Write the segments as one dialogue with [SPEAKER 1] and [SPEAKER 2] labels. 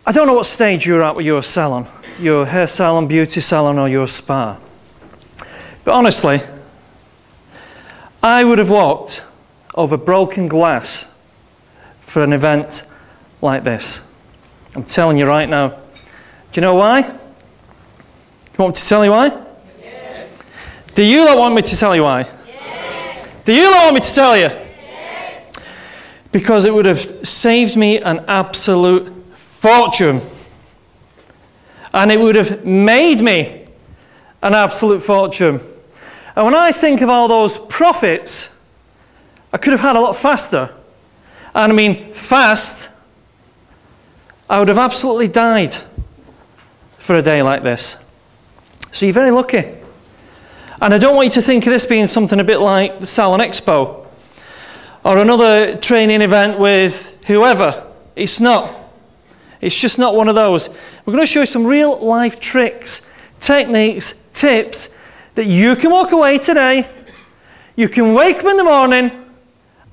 [SPEAKER 1] I don't know what stage you're at with your salon, your hair salon, beauty salon, or your spa. But honestly, I would have walked over broken glass for an event like this. I'm telling you right now. Do you know why? You want me to tell you why? Yes. Do you not want me to tell you why? Yes. Do you not want me to tell you? Yes. Because it would have saved me an absolute fortune. And it would have made me an absolute fortune. And when I think of all those profits, I could have had a lot faster. And I mean fast, I would have absolutely died for a day like this. So you're very lucky. And I don't want you to think of this being something a bit like the Salon Expo or another training event with whoever. It's not. It's just not one of those. We're going to show you some real life tricks, techniques, tips that you can walk away today, you can wake up in the morning,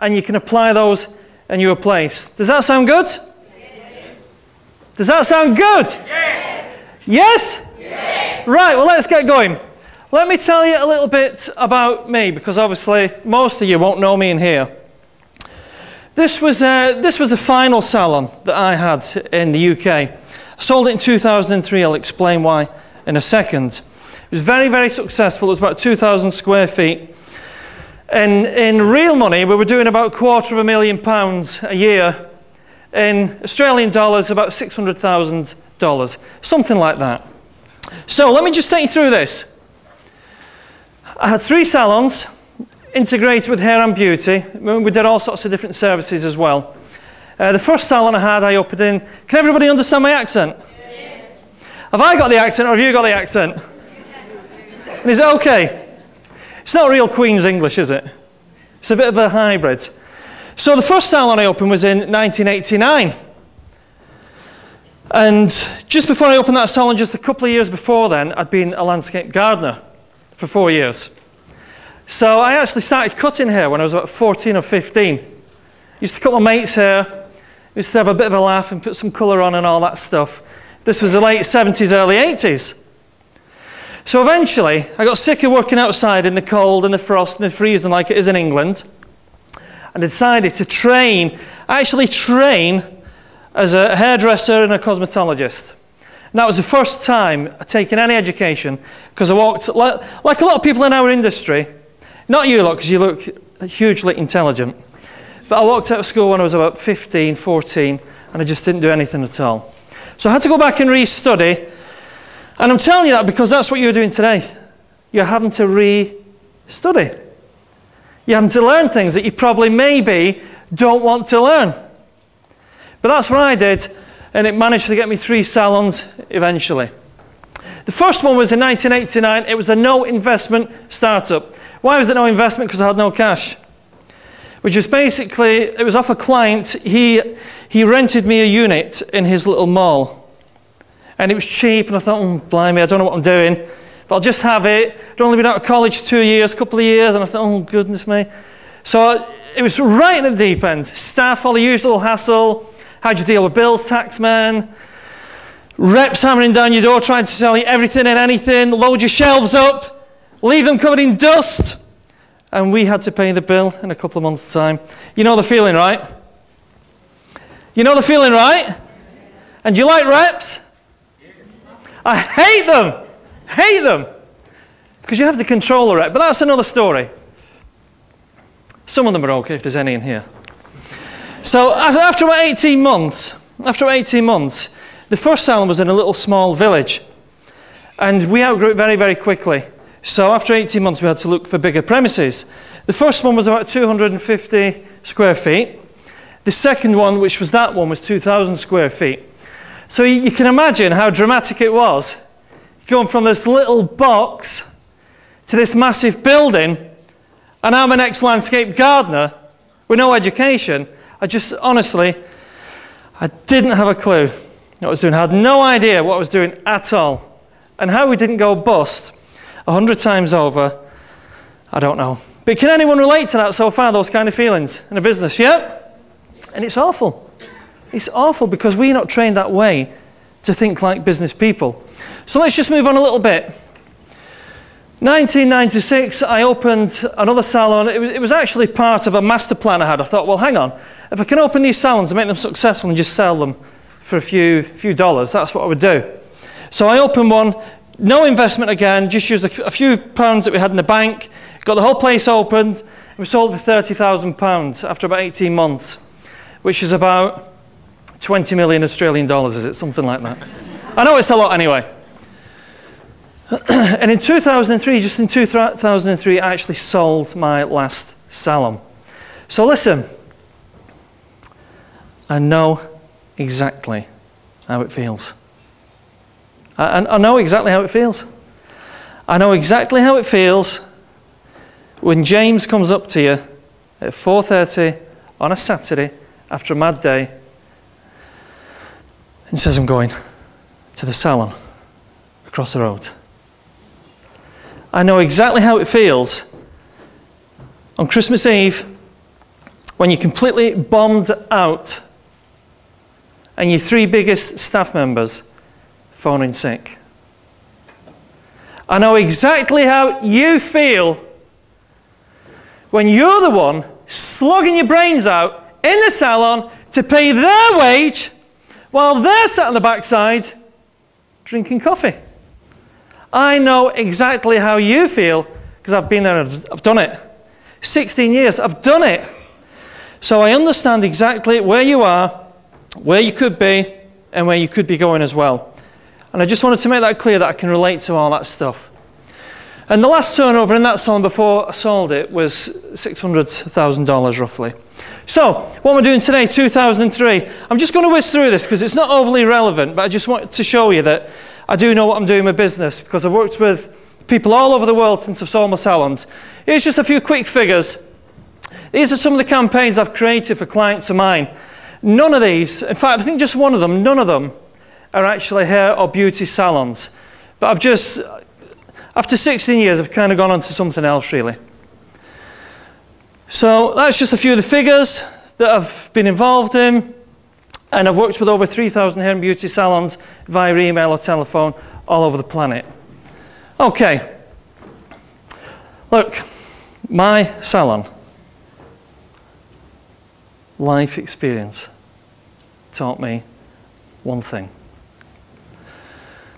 [SPEAKER 1] and you can apply those in your place. Does that sound good? Yes. Does that sound good? Yes. Yes? Yes. Right, well, let's get going. Let me tell you a little bit about me, because obviously most of you won't know me in here. This was a final salon that I had in the UK. I sold it in 2003. I'll explain why in a second. It was very, very successful. It was about 2,000 square feet. And in real money, we were doing about £250,000 a year. In Australian dollars, about $600,000, something like that. So let me just take you through this. I had 3 salons, integrated with hair and beauty. We did all sorts of different services as well. The first salon I had, I opened in. Can everybody understand my accent? Yes. Have I got the accent, or have you got the accent? And is it okay? It's not real Queen's English, is it? It's a bit of a hybrid. So the first salon I opened was in 1989. And just before I opened that salon, just a couple of years before then, I'd been a landscape gardener for 4 years. So I actually started cutting hair when I was about 14 or 15. Used to cut my mate's hair, used to have a bit of a laugh and put some colour on and all that stuff. This was the late 70s, early 80s. So eventually, I got sick of working outside in the cold and the frost and the freezing like it is in England, and decided to actually train as a hairdresser and a cosmetologist. And that was the first time I'd taken any education, because I walked, like a lot of people in our industry, not you lot, because you look hugely intelligent, but I walked out of school when I was about 15, 14, and I just didn't do anything at all. So I had to go back and re-study. And I'm telling you that because that's what you're doing today. You're having to re-study. You're having to learn things that you probably maybe don't want to learn. But that's what I did, and it managed to get me 3 salons eventually. The first one was in 1989. It was a no-investment startup. Why was it no investment? Because I had no cash. Which is basically, it was off a client. He rented me a unit in his little mall. And it was cheap, and I thought, blimey, I don't know what I'm doing, but I'll just have it. I'd only been out of college 2 years, couple of years, and I thought, oh, goodness me. So it was right at the deep end. Staff, all the usual hassle. How'd you deal with bills, taxmen? Reps hammering down your door, trying to sell you everything and anything. Load your shelves up. Leave them covered in dust. And we had to pay the bill in a couple of months' time. You know the feeling, right? You know the feeling, right? And do you like reps? I hate them, because you have to control the rep, but that's another story. Some of them are okay if there's any in here. So after about 18 months, the first salon was in a little small village, and we outgrew it very, very quickly. So after 18 months, we had to look for bigger premises. The first one was about 250 square feet. The second one, which was that one, was 2,000 square feet. So you can imagine how dramatic it was, going from this little box to this massive building, and I'm an ex-landscape gardener with no education. Honestly, I didn't have a clue what I was doing. I had no idea what I was doing at all. And how we didn't go bust 100 times over, I don't know. But can anyone relate to that so far, those kind of feelings in a business? Yeah? And it's awful. It's awful because we're not trained that way to think like business people. So let's just move on a little bit. 1996, I opened another salon. It was actually part of a master plan I had. I thought, well, hang on. If I can open these salons and make them successful and just sell them for a few dollars, that's what I would do. So I opened one, no investment again, just used a few pounds that we had in the bank, got the whole place opened, and we sold for £30,000 after about 18 months, which is about 20 million Australian dollars, is it? Something like that. I know it's a lot anyway. And in 2003, just in 2003, I actually sold my last salon. So listen, I know exactly how it feels. I know exactly how it feels. I know exactly how it feels when James comes up to you at 4:30 on a Saturday after a mad day and says, I'm going to the salon across the road. I know exactly how it feels on Christmas Eve when you're completely bombed out and your 3 biggest staff members phone in sick. I know exactly how you feel when you're the one slogging your brains out in the salon to pay their wage while they're sat on the backside drinking coffee. I know exactly how you feel because I've been there and I've done it. 16 years, I've done it. So I understand exactly where you are, where you could be, and where you could be going as well. And I just wanted to make that clear that I can relate to all that stuff. And the last turnover in that salon before I sold it was $600,000 roughly. So, what am I doing today, 2003? I'm just going to whiz through this because it's not overly relevant, but I just want to show you that I do know what I'm doing in my business because I've worked with people all over the world since I've sold my salons. Here's just a few quick figures. These are some of the campaigns I've created for clients of mine. None of these, in fact, I think just one of them, none of them are actually hair or beauty salons. But I've just, after 16 years, I've kind of gone on to something else, really. So that's just a few of the figures that I've been involved in. And I've worked with over 3,000 hair and beauty salons via email or telephone all over the planet. Okay. Look, my salon life experience taught me one thing.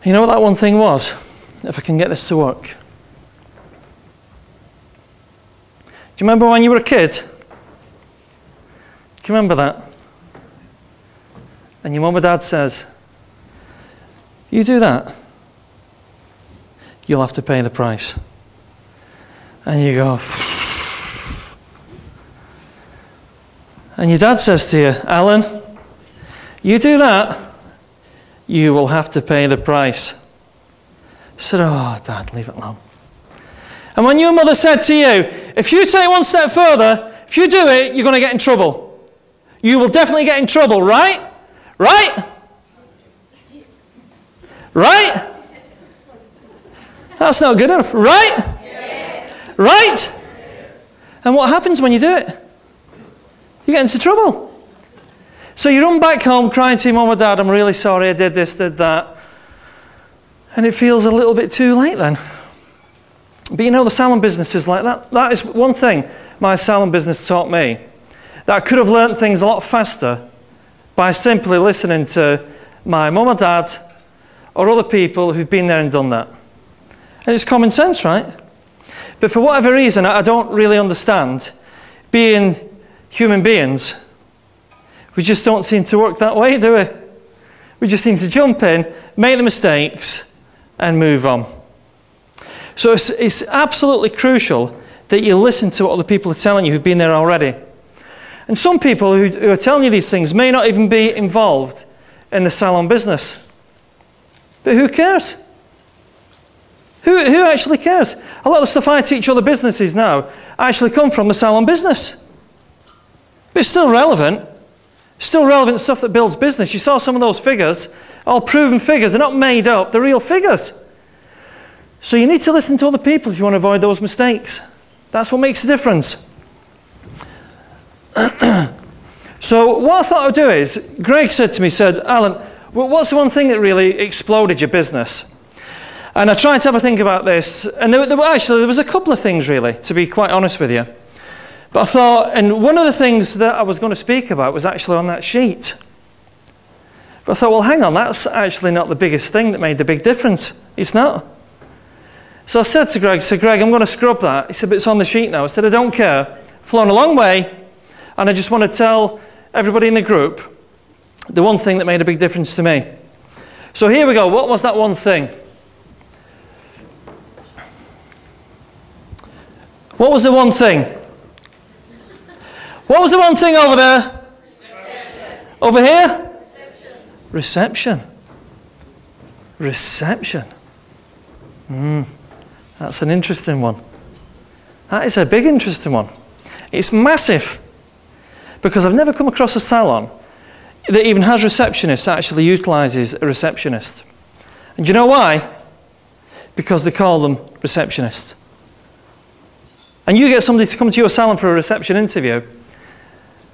[SPEAKER 1] You know what that one thing was? If I can get this to work. Do you remember when you were a kid? Do you remember that? And your mum or dad says, you do that, you'll have to pay the price. And you go, and your dad says to you, Alan, you do that, you will have to pay the price. I said, oh, Dad, leave it alone. And when your mother said to you, if you take one step further, if you do it, you're going to get in trouble. You will definitely get in trouble, right? Right? Right? That's not good enough. Right? Yes. Right? Yes. And what happens when you do it? You get into trouble. So you run back home crying to your mum or dad, I'm really sorry, I did this, did that. And it feels a little bit too late then. But you know, the salon business is like that. That is one thing my salon business taught me. That I could have learnt things a lot faster by simply listening to my mum or dad or other people who've been there and done that. And it's common sense, right? But for whatever reason, I don't really understand. Being human beings, we just don't seem to work that way, do we? We just seem to jump in, make the mistakes, and move on. So it's absolutely crucial that you listen to what other people are telling you who've been there already. And some people who are telling you these things may not even be involved in the salon business. But who cares? Who actually cares? A lot of the stuff I teach other businesses now actually come from the salon business. But it's still relevant. Still relevant stuff that builds business. You saw some of those figures, all proven figures. They're not made up, they're real figures. So you need to listen to other people if you want to avoid those mistakes. That's what makes a difference. So what I thought I'd do is, Greg said to me, Alan, what's the one thing that really exploded your business? And I tried to have a think about this, and there was a couple of things really, to be quite honest with you. But I thought, and one of the things that I was going to speak about was actually on that sheet. But I thought, well, hang on, that's actually not the biggest thing that made the big difference. It's not. So I said to Greg, I'm going to scrub that. He said, but it's on the sheet now. I said, I don't care. I've flown a long way, and I just want to tell everybody in the group the one thing that made a big difference to me. So here we go. What was that one thing? What was the one thing? What was the one thing over there? Reception. Over here? Reception. Reception. That's an interesting one. That is a big interesting one. It's massive. Because I've never come across a salon that even has receptionists that actually utilises a receptionist. And do you know why? Because they call them receptionists. And you get somebody to come to your salon for a reception interview,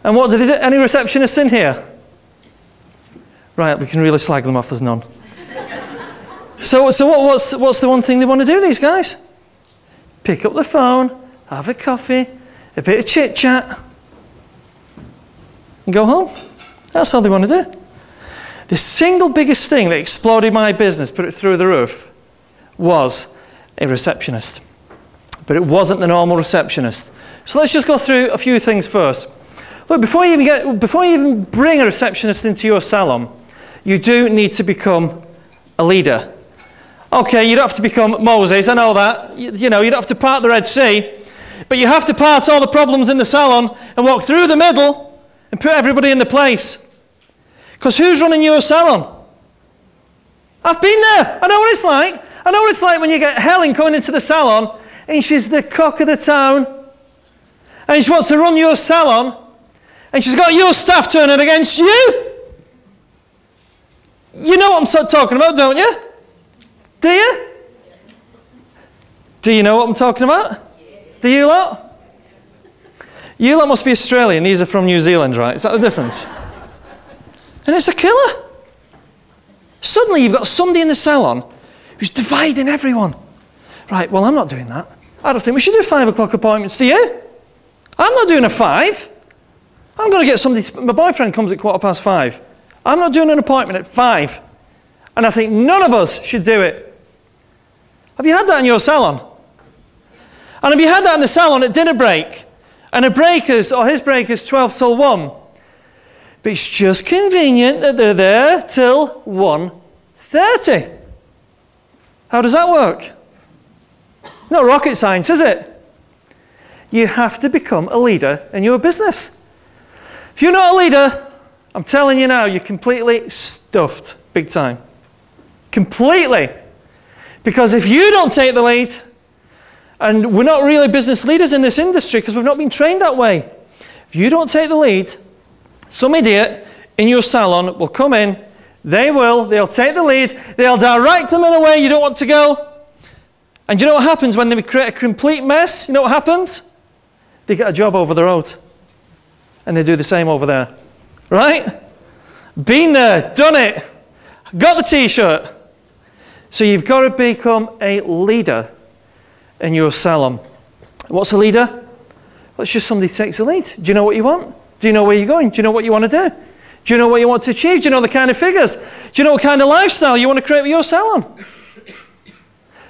[SPEAKER 1] and what do they do? Any receptionists in here? Right, we can really slag them off, there's none. So what's the one thing they want to do, these guys? Pick up the phone, have a coffee, a bit of chit-chat, and go home. That's all they want to do. The single biggest thing that exploded my business, put it through the roof, was a receptionist. But it wasn't the normal receptionist. So let's just go through a few things first. Look, before you even bring a receptionist into your salon, you do need to become a leader. Okay, you don't have to become Moses, I know that. You know, you don't have to part the Red Sea, but you have to part all the problems in the salon and walk through the middle and put everybody in the place. Because who's running your salon? I've been there. I know what it's like. I know what it's like when you get Helen coming into the salon and she's the cock of the town and she wants to run your salon and she's got your staff turning against you. You know what I'm talking about, don't you? Do you? Do you know what I'm talking about? Do you lot? You lot must be Australian. These are from New Zealand, right? Is that the difference? And it's a killer. Suddenly you've got somebody in the salon who's dividing everyone. Right, well, I'm not doing that. I don't think we should do 5 o'clock appointments, do you? I'm not doing a 5. I'm going to get somebody, my boyfriend comes at 5:15. I'm not doing an appointment at 5. And I think none of us should do it. Have you had that in your salon? And have you had that in the salon at dinner break? And his break is 12 till 1. But it's just convenient that they're there till 1:30. How does that work? Not rocket science, is it? You have to become a leader in your business. If you're not a leader, I'm telling you now, you're completely stuffed, big time. Completely. Because if you don't take the lead, and we're not really business leaders in this industry because we've not been trained that way. If you don't take the lead, some idiot in your salon will come in, they'll take the lead, they'll direct them in a way you don't want to go. And you know what happens when they create a complete mess? You know what happens? They get a job over the road. And they do the same over there. Right? Been there, done it, got the t-shirt. So you've got to become a leader in your salon. What's a leader? Well, it's just somebody who takes the lead. Do you know what you want? Do you know where you're going? Do you know what you want to do? Do you know what you want to achieve? Do you know the kind of figures? Do you know what kind of lifestyle you want to create with your salon?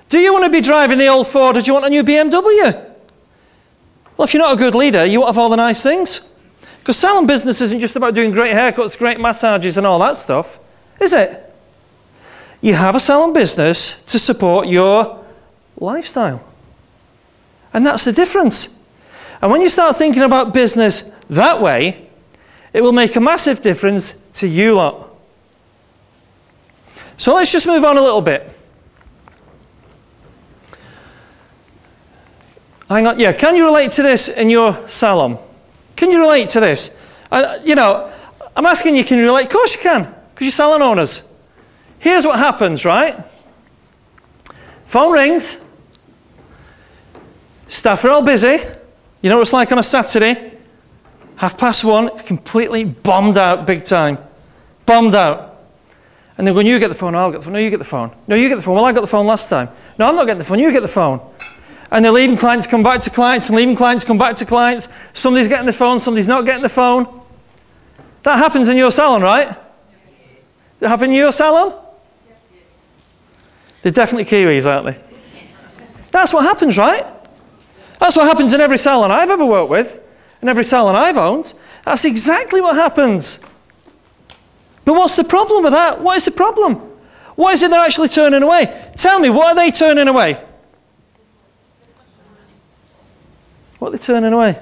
[SPEAKER 1] Do you want to be driving the old Ford or do you want a new BMW? Well, if you're not a good leader, you won't have all the nice things. Because salon business isn't just about doing great haircuts, great massages and all that stuff, is it? You have a salon business to support your lifestyle. And that's the difference. And when you start thinking about business that way, it will make a massive difference to you lot. So let's just move on a little bit. Hang on, yeah, can you relate to this in your salon? Can you relate to this? You know, I'm asking you, can you relate? Of course you can, because you're salon owners. Here's what happens, right? Phone rings. Staff are all busy. You know what it's like on a Saturday? 1:30, it's completely bombed out big time. Bombed out. And they're going, you get the phone, I'll get the phone. No, you get the phone. No, you get the phone. Well, I got the phone last time. No, I'm not getting the phone, you get the phone. And they're leaving clients come back to clients and leaving clients come back to clients. Somebody's getting the phone, somebody's not getting the phone. That happens in your salon, right? Does it happen in your salon? They're definitely Kiwis, aren't they? That's what happens, right? That's what happens in every salon I've ever worked with, and every salon I've owned. That's exactly what happens. But what's the problem with that? What is the problem? What is it they're actually turning away? Tell me, what are they turning away? What are they turning away?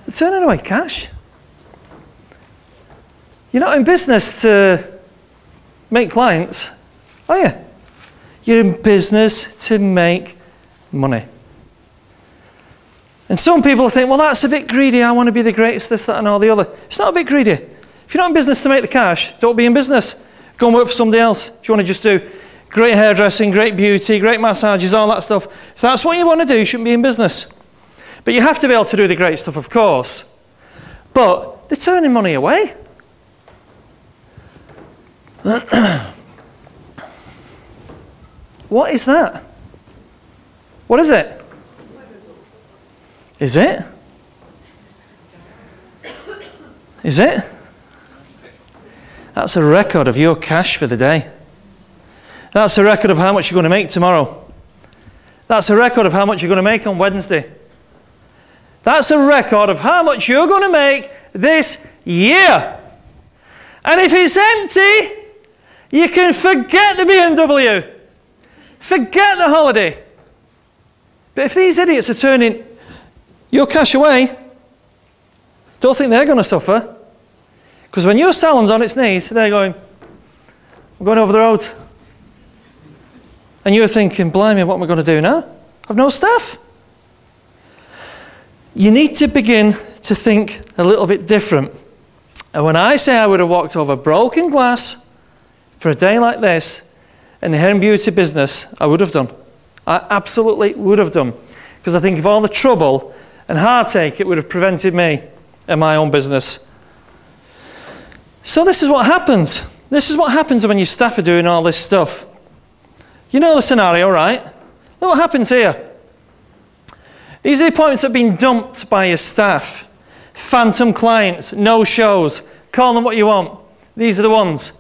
[SPEAKER 1] They're turning away cash. You're not in business to make clients, are you? You're in business to make money. And some people think, well, that's a bit greedy. I want to be the greatest, this, that, and all the other. It's not a bit greedy. If you're not in business to make the cash, don't be in business. Go and work for somebody else. If you want to just do great hairdressing, great beauty, great massages, all that stuff, if that's what you want to do, you shouldn't be in business. But you have to be able to do the great stuff, of course. But they're turning money away. What is that? What is it? Is it? Is it? That's a record of your cash for the day. That's a record of how much you're going to make tomorrow. That's a record of how much you're going to make on Wednesday. That's a record of how much you're going to make this year. And if it's empty, you can forget the BMW. Forget the holiday. But if these idiots are turning your cash away, don't think they're going to suffer. Because when your salon's on its knees, they're going, I'm going over the road. And you're thinking, blimey, what am I going to do now? I've no staff. You need to begin to think a little bit different. And when I say I would have walked over broken glass for a day like this in the hair and beauty business, I would have done. I absolutely would have done. Because I think of all the trouble and heartache it would have prevented me in my own business. So this is what happens. This is what happens when your staff are doing all this stuff. You know the scenario, right? Look what happens here. These are the appointments that have been dumped by your staff. Phantom clients, no shows. Call them what you want. These are the ones.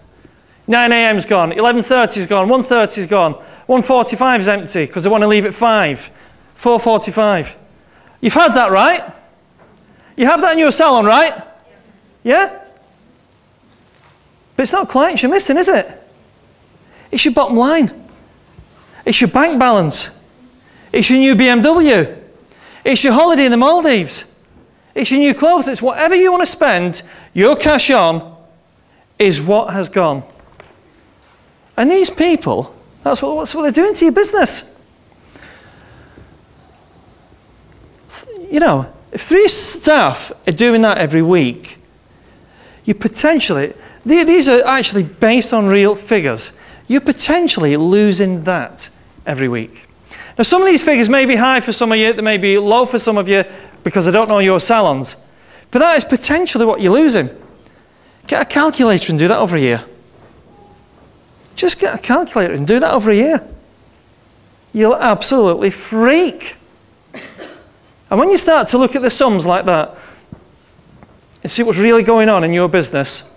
[SPEAKER 1] 9 a.m.'s gone, 11:30's gone, 1:30's gone, 1:45's empty because they want to leave at 5, 4:45. You've had that, right? You have that in your salon, right? Yeah? But it's not clients you're missing, is it? It's your bottom line. It's your bank balance. It's your new BMW. It's your holiday in the Maldives. It's your new clothes. It's whatever you want to spend your cash on is what has gone. And these people, that's what they're doing to your business. You know, if 3 staff are doing that every week, you potentially, these are actually based on real figures, you're potentially losing that every week. Now, some of these figures may be high for some of you, they may be low for some of you, because I don't know your salons. But that is potentially what you're losing. Get a calculator and do that over a year. Just get a calculator and do that over a year. You'll absolutely freak. And when you start to look at the sums like that and see what's really going on in your business,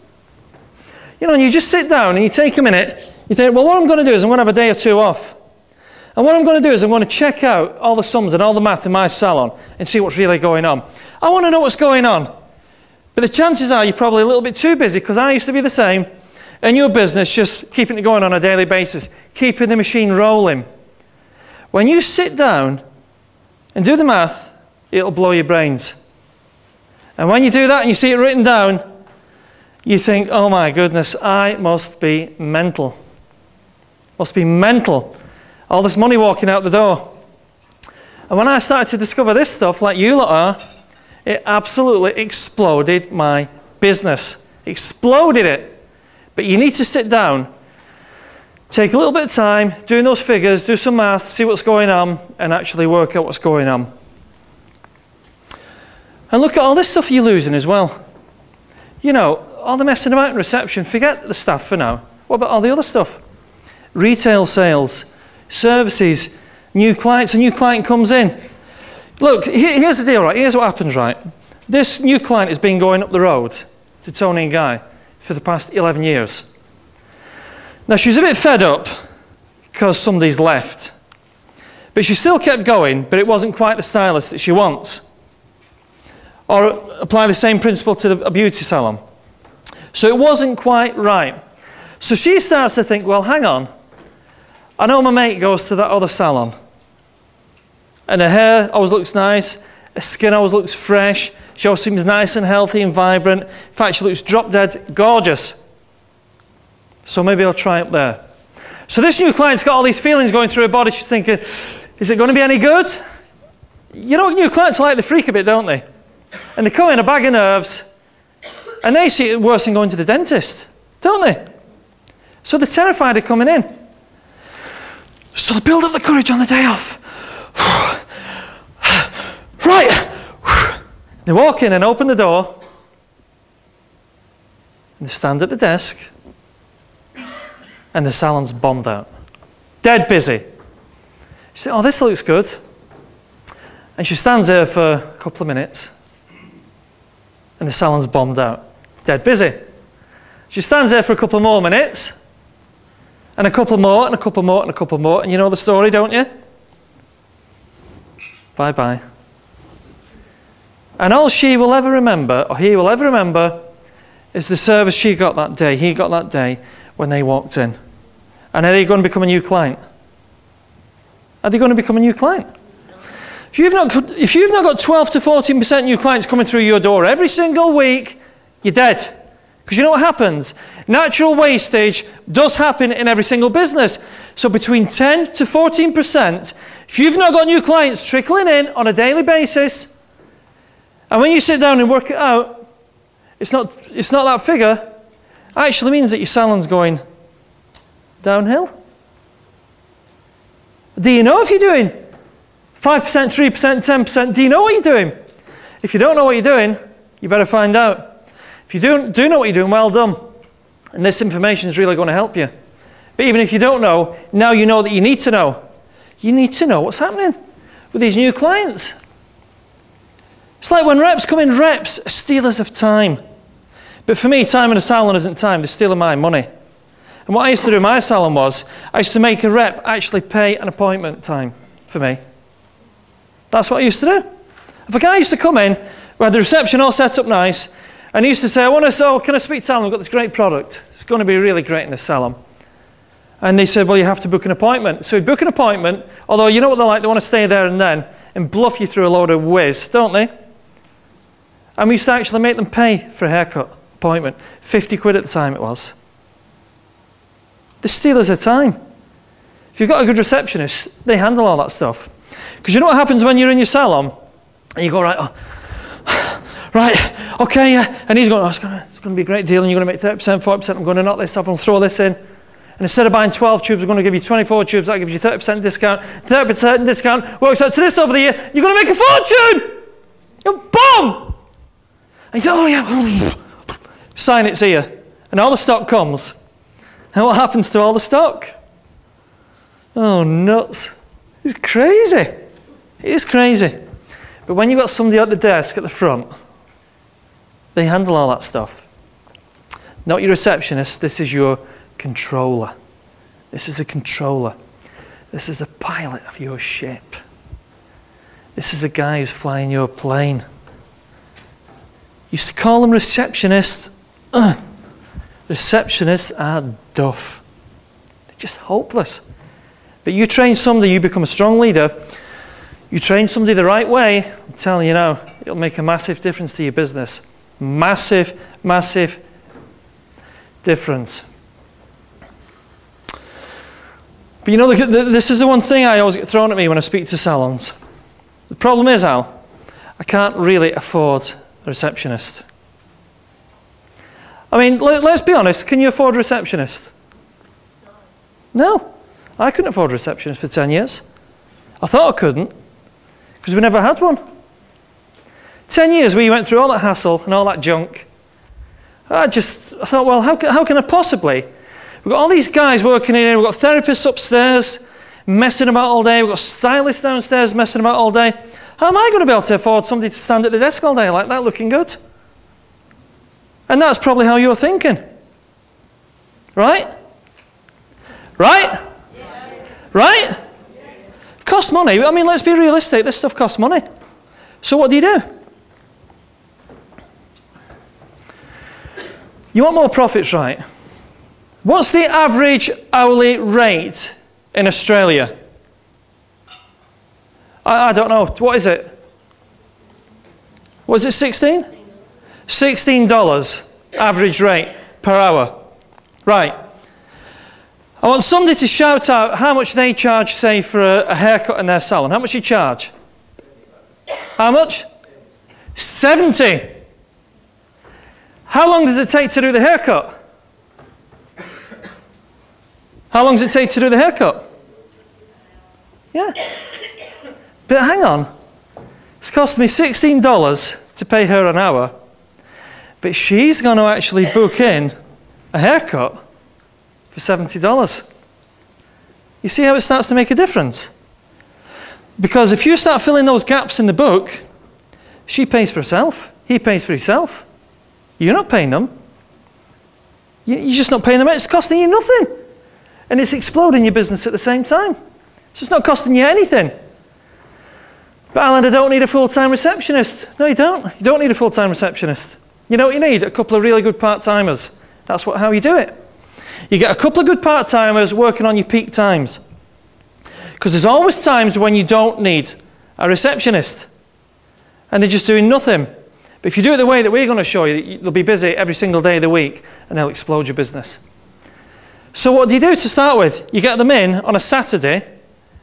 [SPEAKER 1] you know, and you just sit down and you take a minute, you think, well, what I'm going to do is I'm going to have a day or two off. And what I'm going to do is I'm going to check out all the sums and all the math in my salon and see what's really going on. I want to know what's going on. But the chances are you're probably a little bit too busy, because I used to be the same, in your business, just keeping it going on a daily basis, keeping the machine rolling. When you sit down and do the math, it'll blow your brains. And when you do that and you see it written down, you think, oh my goodness, I must be mental. Must be mental. All this money walking out the door. And when I started to discover this stuff, like you lot are, it absolutely exploded my business. Exploded it. But you need to sit down, take a little bit of time, doing those figures, do some math, see what's going on, and actually work out what's going on. And look at all this stuff you're losing as well. You know, all the messing about in reception, forget the staff for now. What about all the other stuff? Retail sales, services, new clients. A new client comes in. Look, here's the deal, right? Here's what happens, right? This new client has been going up the road to Tony and Guy for the past 11 years. Now, she's a bit fed up because somebody's left. But she still kept going, but it wasn't quite the stylist that she wants. Or apply the same principle to a beauty salon. So it wasn't quite right. So she starts to think, well, hang on. I know my mate goes to that other salon. And her hair always looks nice. Her skin always looks fresh. She always seems nice and healthy and vibrant. In fact, she looks drop dead gorgeous. So maybe I'll try it there. So this new client's got all these feelings going through her body. She's thinking, is it going to be any good? You know, new clients like the freak a bit, don't they? And they come in a bag of nerves, and they see it worse than going to the dentist, don't they? So they're terrified of coming in. So they build up the courage on the day off. Right. They walk in and open the door, and they stand at the desk, and the salon's bombed out. Dead busy. She says, oh, this looks good. And she stands there for a couple of minutes, and the salon's bombed out. Dead busy. She stands there for a couple more minutes, and a couple more, and a couple more, and a couple more, and you know the story, don't you? Bye-bye. And all she will ever remember, or he will ever remember, is the service she got that day, he got that day, when they walked in. And are they going to become a new client? Are they going to become a new client? If you've not got 12 to 14% new clients coming through your door every single week, you're dead. Because you know what happens? Natural wastage does happen in every single business. So between 10 to 14%, if you've not got new clients trickling in on a daily basis, and when you sit down and work it out, it's not that figure, it actually means that your salon's going downhill. Do you know if you're doing 5%, 3%, 10%? Do you know what you're doing? If you don't know what you're doing, you better find out. If you do know what you're doing, well done. And this information is really going to help you. But even if you don't know, now you know that you need to know. You need to know what's happening with these new clients. It's like when reps come in, reps are stealers of time. But for me, time in a salon isn't time. They're stealing my money. And what I used to do in my salon was, I used to make a rep actually pay an appointment time for me. That's what I used to do. If a guy used to come in, we had the reception all set up nice, and he used to say, can I speak to Salon? We've got this great product. It's going to be really great in this salon. And they said, well, you have to book an appointment. So he'd book an appointment, although you know what they're like, they want to stay there and then, and bluff you through a load of whiz, don't they? And we used to actually make them pay for a haircut appointment. 50 quid at the time it was. The stealers of time. If you've got a good receptionist, they handle all that stuff. Because you know what happens when you're in your salon, and you go, right, right, okay, yeah. And he's going, it's going to be a great deal, and you're going to make 30%, 40%, I'm going to knock this off, I'm going to throw this in. And instead of buying 12 tubes, we're going to give you 24 tubes, that gives you 30% discount. 30% discount works out to this over the year, you're going to make a fortune! You're bomb! And you go, oh yeah, sign it's here. And all the stock comes. And what happens to all the stock? Oh, nuts. It's crazy. It is crazy. But when you've got somebody at the desk at the front, they handle all that stuff. Not your receptionist, this is your controller. This is a controller. This is a pilot of your ship. This is a guy who's flying your plane. You call them receptionists. Receptionists are duff. They're just hopeless. But you train somebody, you become a strong leader. You train somebody the right way, I'm telling you now, it'll make a massive difference to your business. Massive, massive difference. But you know, this is the one thing I always get thrown at me when I speak to salons. The problem is, Al, I can't really afford a receptionist. I mean, let's be honest, can you afford a receptionist? No, I couldn't afford a receptionist for 10 years. I thought I couldn't, because we never had one. 10 years we went through all that hassle and all that junk. I thought, well, how can I possibly? We've got all these guys working in here, we've got therapists upstairs messing about all day, we've got stylists downstairs messing about all day. How am I going to be able to afford somebody to stand at the desk all day like that looking good? And that's probably how you're thinking. Right? Right? Yes. Right? Yes. It costs money. I mean, let's be realistic. This stuff costs money. So what do? You want more profits, right? What's the average hourly rate in Australia? I don't know. What is it? Was it 16? $16 average rate per hour. Right. I want somebody to shout out how much they charge, say, for a haircut in their salon. How much you charge? How much? 70. How long does it take to do the haircut? How long does it take to do the haircut? Yeah. But hang on. It's cost me $16 to pay her an hour. But she's going to actually book in a haircut for $70. You see how it starts to make a difference? Because if you start filling those gaps in the book, she pays for herself. He pays for himself. You're not paying them. You're just not paying them. It's costing you nothing. And it's exploding your business at the same time. So it's not costing you anything. But Alan, I don't need a full-time receptionist. No, you don't. You don't need a full-time receptionist. You know what you need? A couple of really good part-timers. That's how you do it. You get a couple of good part-timers working on your peak times. Because there's always times when you don't need a receptionist. And they're just doing nothing. But if you do it the way that we're going to show you, they'll be busy every single day of the week and they'll explode your business. So what do you do to start with? You get them in on a Saturday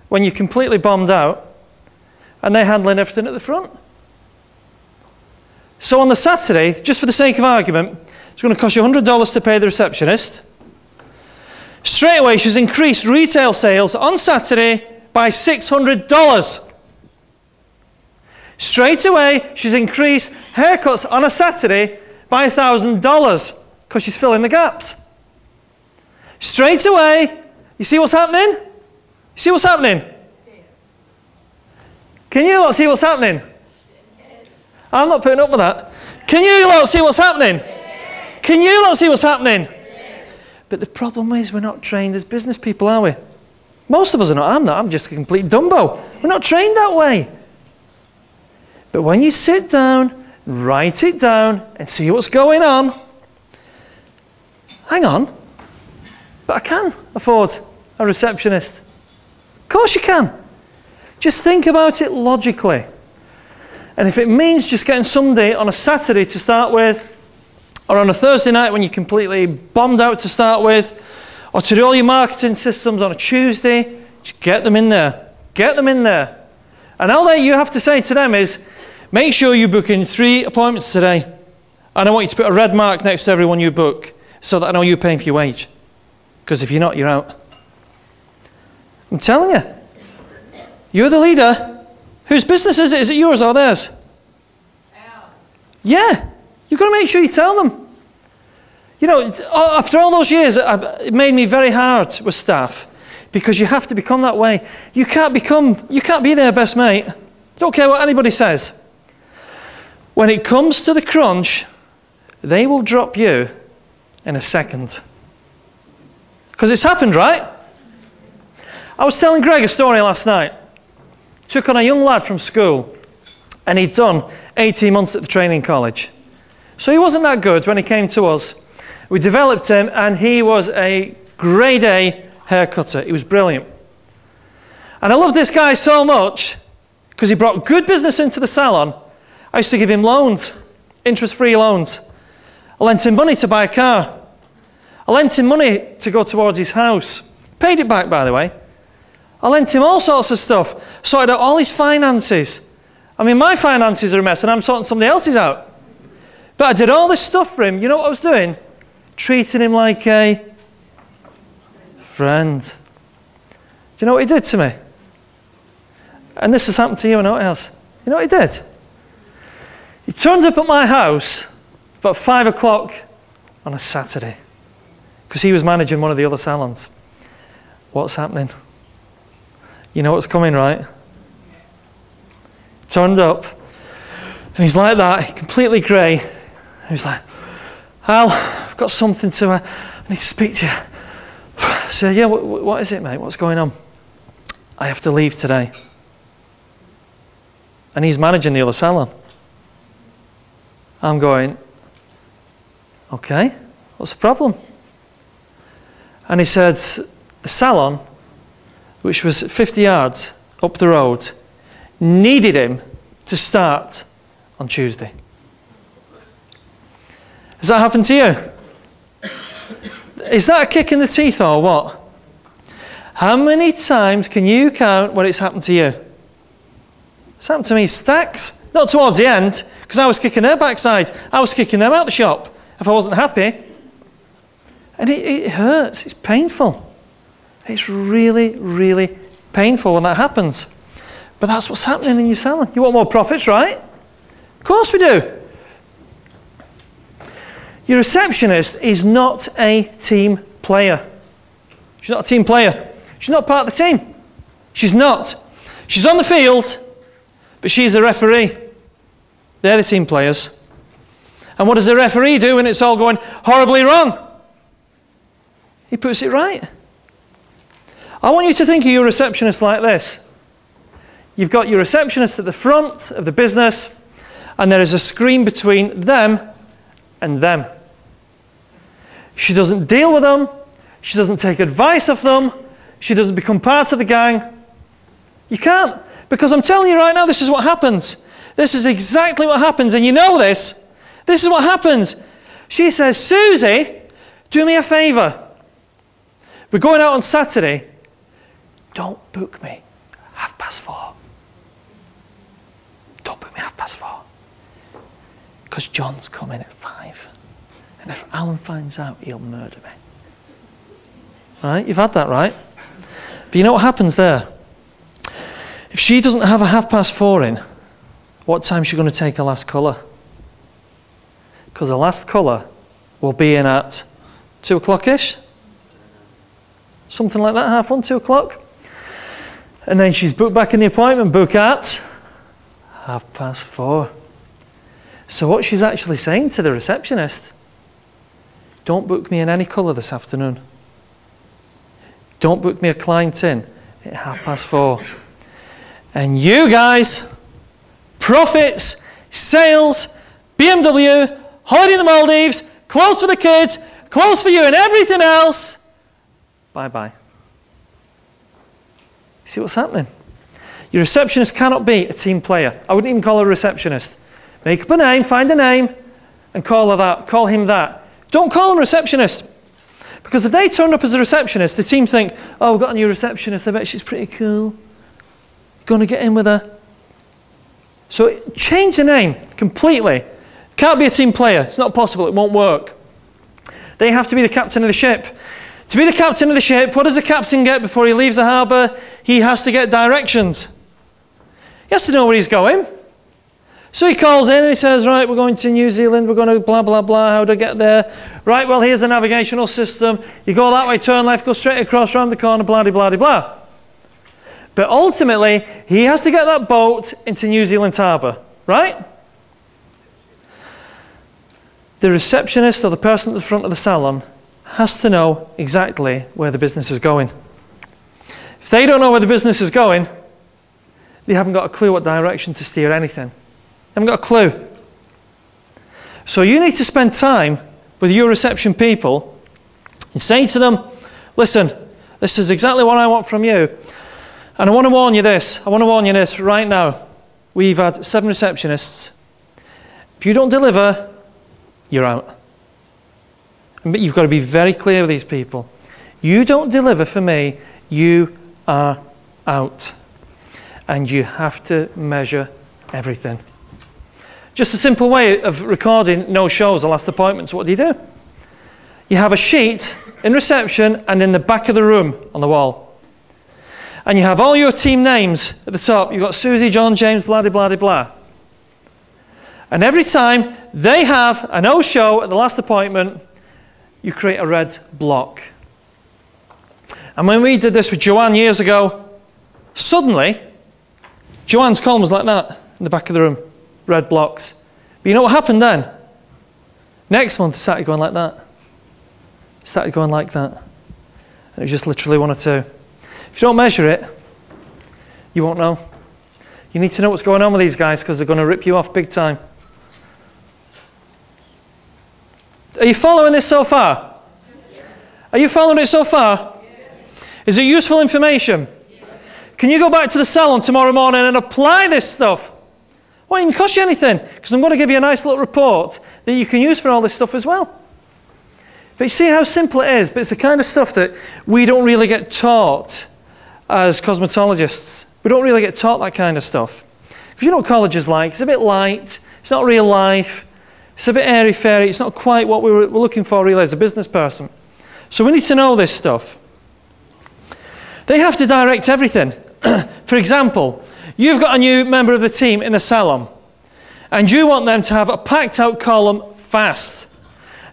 [SPEAKER 1] when you're completely bombed out and they're handling everything at the front. So on the Saturday, just for the sake of argument, it's going to cost you $100 to pay the receptionist. Straight away, she's increased retail sales on Saturday by $600. Straight away, she's increased haircuts on a Saturday by $1,000 because she's filling the gaps. Straight away, you see what's happening? You see what's happening? Can you lot see what's happening? I'm not putting up with that. Can you lot see what's happening? Can you lot see what's happening? But the problem is we're not trained as business people, are we? Most of us are not. I'm not. I'm just a complete dumbo. We're not trained that way. But when you sit down, write it down, and see what's going on, hang on, but I can afford a receptionist. Of course you can. Just think about it logically. And if it means just getting somebody on a Saturday to start with, or on a Thursday night when you're completely bombed out to start with, or to do all your marketing systems on a Tuesday, just get them in there. Get them in there. And all that you have to say to them is, make sure you book in 3 appointments today. And I want you to put a red mark next to every one you book so that I know you're paying for your wage. Because if you're not, you're out. I'm telling you. You're the leader. Whose business is it? Is it yours or theirs? Yeah. You've got to make sure you tell them. You know, after all those years, it made me very hard with staff because you have to become that way. You can't be their best mate. Don't care what anybody says. When it comes to the crunch, they will drop you in a second. Because it's happened, right? I was telling Greg a story last night. Took on a young lad from school and he'd done 18 months at the training college. So he wasn't that good when he came to us. We developed him and he was a grade A haircutter. He was brilliant. And I loved this guy so much because he brought good business into the salon. I used to give him loans, interest-free loans. I lent him money to buy a car. I lent him money to go towards his house. Paid it back, by the way. I lent him all sorts of stuff. Sorted out all his finances. I mean, my finances are a mess and I'm sorting somebody else's out. But I did all this stuff for him. You know what I was doing? Treating him like a friend. Do you know what he did to me? And this has happened to you, I know it has. You know what he did? He turned up at my house about 5 o'clock on a Saturday because he was managing one of the other salons. What's happening? You know what's coming, right? Turned up and he's like that, completely grey. He's like, Al, I've got something I need to speak to you. I said, yeah, what is it, mate? What's going on? I have to leave today. And he's managing the other salon. I'm going, okay, what's the problem? And he said, the salon, which was 50 yards up the road, needed him to start on Tuesday. Has that happened to you? Is that a kick in the teeth or what? How many times can you count when it's happened to you? It's happened to me stacks. Not towards the end, because I was kicking their backside. I was kicking them out the shop if I wasn't happy. And it hurts. It's painful. It's really, really painful when that happens. But that's what's happening in your salon. You want more profits, right? Of course we do. Your receptionist is not a team player. She's not a team player. She's not part of the team. She's not. She's on the field, but she's a referee. They're the team players. And what does the referee do when it's all going horribly wrong? He puts it right. I want you to think of your receptionist like this. You've got your receptionist at the front of the business, and there is a screen between them and them. She doesn't deal with them. She doesn't take advice of them. She doesn't become part of the gang. You can't. Because I'm telling you right now, this is what happens. This is exactly what happens, and you know this. This is what happens. She says, Susie, do me a favour. We're going out on Saturday. Don't book me 4:30. Don't book me 4:30. Because John's coming at 5. And if Alan finds out, he'll murder me. All right? You've had that, right? But you know what happens there? If she doesn't have a 4:30 in, what time is she going to take her last colour? Because the last colour will be in at 2 o'clock-ish. Something like that, 1:30, 2 o'clock. And then she's booked back in the appointment book at 4:30. So what she's actually saying to the receptionist, don't book me in any colour this afternoon. Don't book me a client in at 4:30. And you guys, profits, sales, BMW, holiday in the Maldives, clothes for the kids, clothes for you and everything else, bye-bye. See what's happening? Your receptionist cannot be a team player. I wouldn't even call her a receptionist. Make up a name, find a name, and call her that. Call him that. Don't call him a receptionist. Because if they turn up as a receptionist, the team think, oh, we've got a new receptionist, I bet she's pretty cool. Going to get in with her. So change the name completely. Can't be a team player. It's not possible. It won't work. They have to be the captain of the ship. To be the captain of the ship, what does the captain get before he leaves the harbour? He has to get directions. He has to know where he's going. So he calls in and he says, right, we're going to New Zealand, we're going to blah, blah, blah, how do I get there? Right, well, here's the navigational system. You go that way, turn left, go straight across, round the corner, blah, blah, blah, blah. But ultimately, he has to get that boat into New Zealand harbour, right? The receptionist or the person at the front of the salon has to know exactly where the business is going. If they don't know where the business is going, they haven't got a clue what direction to steer anything. They haven't got a clue. So you need to spend time with your reception people and say to them, listen, this is exactly what I want from you. And I want to warn you this. I want to warn you this right now. We've had 7 receptionists. If you don't deliver, you're out. But you've got to be very clear with these people. You don't deliver for me, you are out. And you have to measure everything. Just a simple way of recording no shows or last appointments. What do? You have a sheet in reception and in the back of the room on the wall. And you have all your team names at the top. You've got Susie, John, James, blah, blah, blah, blah. And every time they have a no-show at the last appointment, you create a red block. And when we did this with Joanne years ago, suddenly, Joanne's column was like that in the back of the room, red blocks. But you know what happened then? Next month, it started going like that. It started going like that. And it was just literally one or two. If you don't measure it, you won't know. You need to know what's going on with these guys because they're going to rip you off big time. Are you following this so far? Are you following it so far? Is it useful information? Can you go back to the salon tomorrow morning and apply this stuff? It won't even cost you anything because I'm going to give you a nice little report that you can use for all this stuff as well. But you see how simple it is, but it's the kind of stuff that we don't really get taught as cosmetologists. We don't really get taught that kind of stuff. Because you know what college is like? It's a bit light, it's not real life, it's a bit airy-fairy, it's not quite what we're looking for really as a business person. So we need to know this stuff. They have to direct everything. For example, you've got a new member of the team in the salon, and you want them to have a packed out column fast.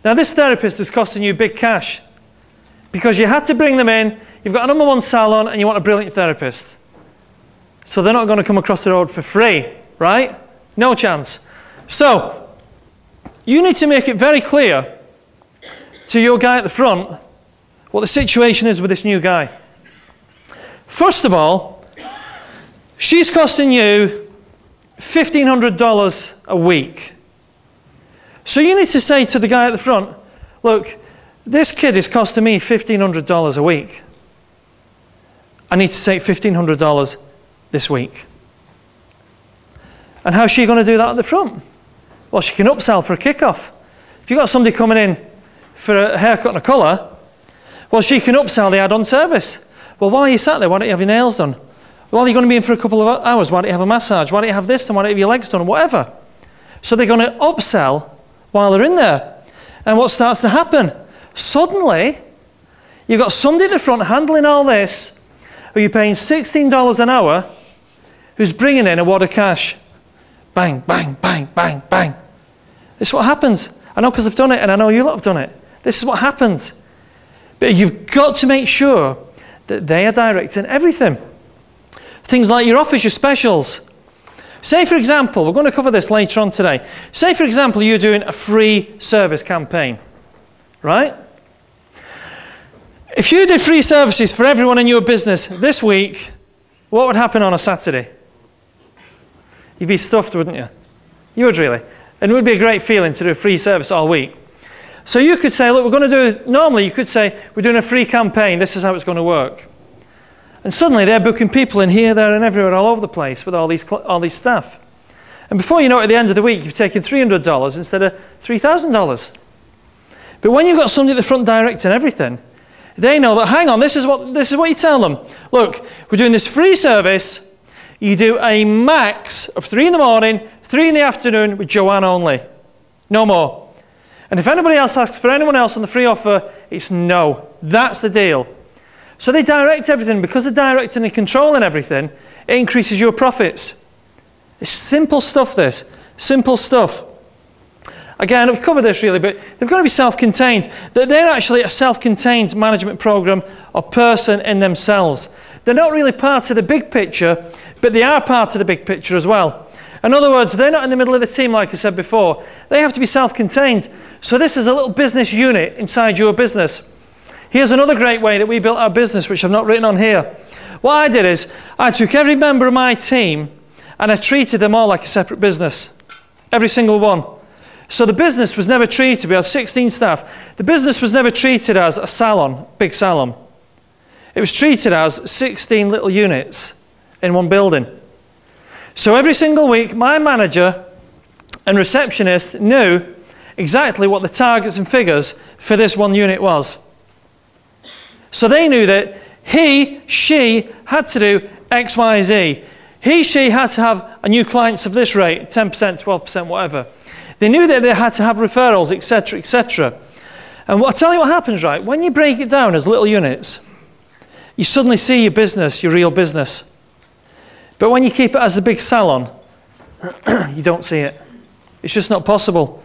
[SPEAKER 1] Now this therapist is costing you big cash because you had to bring them in, you've got a #1 salon and you want a brilliant therapist. So they're not going to come across the road for free, right? No chance. So you need to make it very clear to your guy at the front what the situation is with this new guy. First of all, she's costing you $1,500 a week. So you need to say to the guy at the front, look, this kid is costing me $1,500 a week. I need to take $1,500 this week. And how's she going to do that at the front? Well, she can upsell for a kickoff. If you've got somebody coming in for a haircut and a colour, well, she can upsell the add-on service. Well, while you're sat there, why don't you have your nails done? Well, you're going to be in for a couple of hours. Why don't you have a massage? Why don't you have this done? Why don't you have your legs done? Whatever. So they're going to upsell while they're in there. And what starts to happen? Suddenly, you've got somebody at the front handling all this, who you're paying $16 an hour, who's bringing in a wad of cash. Bang, bang, bang, bang, bang. This is what happens. I know because I've done it, and I know you lot have done it. This is what happens. But you've got to make sure that they are directing everything. Things like your offers, your specials. Say, for example, we're going to cover this later on today. Say, for example, you're doing a free service campaign, right? If you did free services for everyone in your business this week, what would happen on a Saturday? You'd be stuffed, wouldn't you? You would really. And it would be a great feeling to do a free service all week. So you could say, look, we're going to do, normally you could say, we're doing a free campaign, this is how it's going to work. And suddenly they're booking people in here, there and everywhere, all over the place with all these staff. And before you know it, at the end of the week, you've taken $300 instead of $3,000. But when you've got somebody at the front directing everything, they know that, hang on, this is what you tell them. Look, we're doing this free service. You do a max of 3 in the morning, 3 in the afternoon with Joanne only. No more. And if anybody else asks for anyone else on the free offer, it's no. That's the deal. So they direct everything. Because they're directing and controlling everything, it increases your profits. It's simple stuff, this. Simple stuff. Again, I've covered this really, but they've got to be self-contained. They're actually a self-contained management program or person in themselves. They're not really part of the big picture, but they are part of the big picture as well. In other words, they're not in the middle of the team, like I said before. They have to be self-contained. So this is a little business unit inside your business. Here's another great way that we built our business, which I've not written on here. What I did is, I took every member of my team and I treated them all like a separate business. Every single one. So the business was never treated, we had 16 staff. The business was never treated as a salon, big salon. It was treated as 16 little units in one building. So every single week, my manager and receptionist knew exactly what the targets and figures for this one unit was. So they knew that she had to do X, Y, Z. She had to have a new clients of this rate, 10%, 12%, whatever. They knew that they had to have referrals, etc., etc. And I'll tell you what happens, right? When you break it down as little units, you suddenly see your business, your real business. But when you keep it as a big salon, you don't see it. It's just not possible.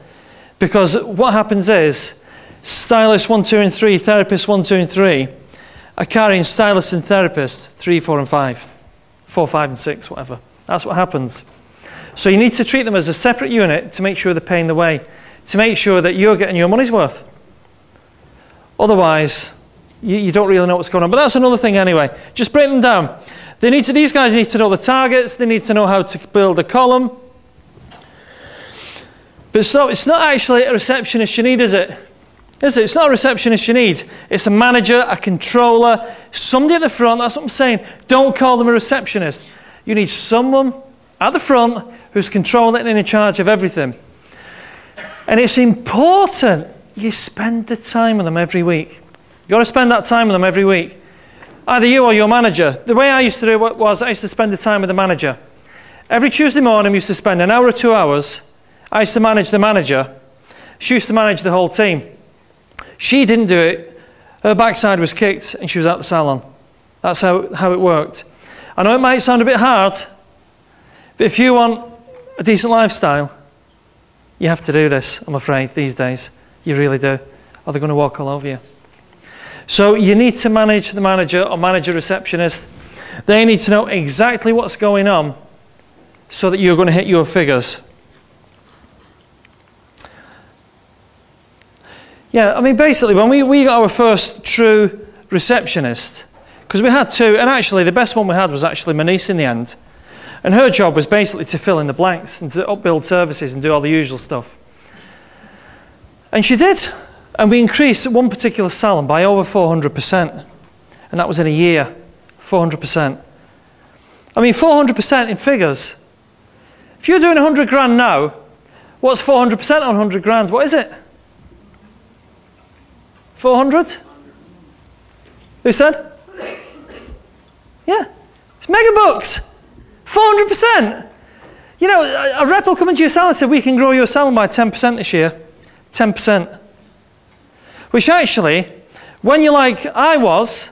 [SPEAKER 1] Because what happens is, stylists 1, 2, and 3, therapists 1, 2, and 3 are carrying stylists and therapists 3, 4, and 5. 4, 5, and 6, whatever. That's what happens. So you need to treat them as a separate unit to make sure they're paying the way, to make sure that you're getting your money's worth. Otherwise, you don't really know what's going on. But that's another thing anyway. Just break them down. These guys need to know the targets. They need to know how to build a column. But it's not actually a receptionist you need, is it? Is it? It's not a receptionist you need. It's a manager, a controller, somebody at the front. That's what I'm saying. Don't call them a receptionist. You need someone at the front who's controlling and in charge of everything. And it's important you spend the time with them every week. You've got to spend that time with them every week. Either you or your manager. The way I used to do it was I used to spend the time with the manager. Every Tuesday morning, we used to spend an hour or 2 hours. I used to manage the manager. She used to manage the whole team. She didn't do it. Her backside was kicked and she was at the salon. That's how it worked. I know it might sound a bit hard, but if you want a decent lifestyle, you have to do this, I'm afraid, these days. You really do. Or they're going to walk all over you. So you need to manage the manager or manage a receptionist. They need to know exactly what's going on so that you're going to hit your figures. Yeah, I mean, basically, when we got our first true receptionist, because we had two, and actually the best one we had was actually my niece in the end. And her job was basically to fill in the blanks and to upbuild services and do all the usual stuff. And she did. And we increased one particular salon by over 400%. And that was in a year, 400%. I mean, 400% in figures. If you're doing 100 grand now, what's 400% on 100 grand? What is it? 400? Who said? Yeah, it's mega bucks. 400%. You know, a rep will come into your salon and say, we can grow your salon by 10% this year. 10%. Which actually, when you're like I was,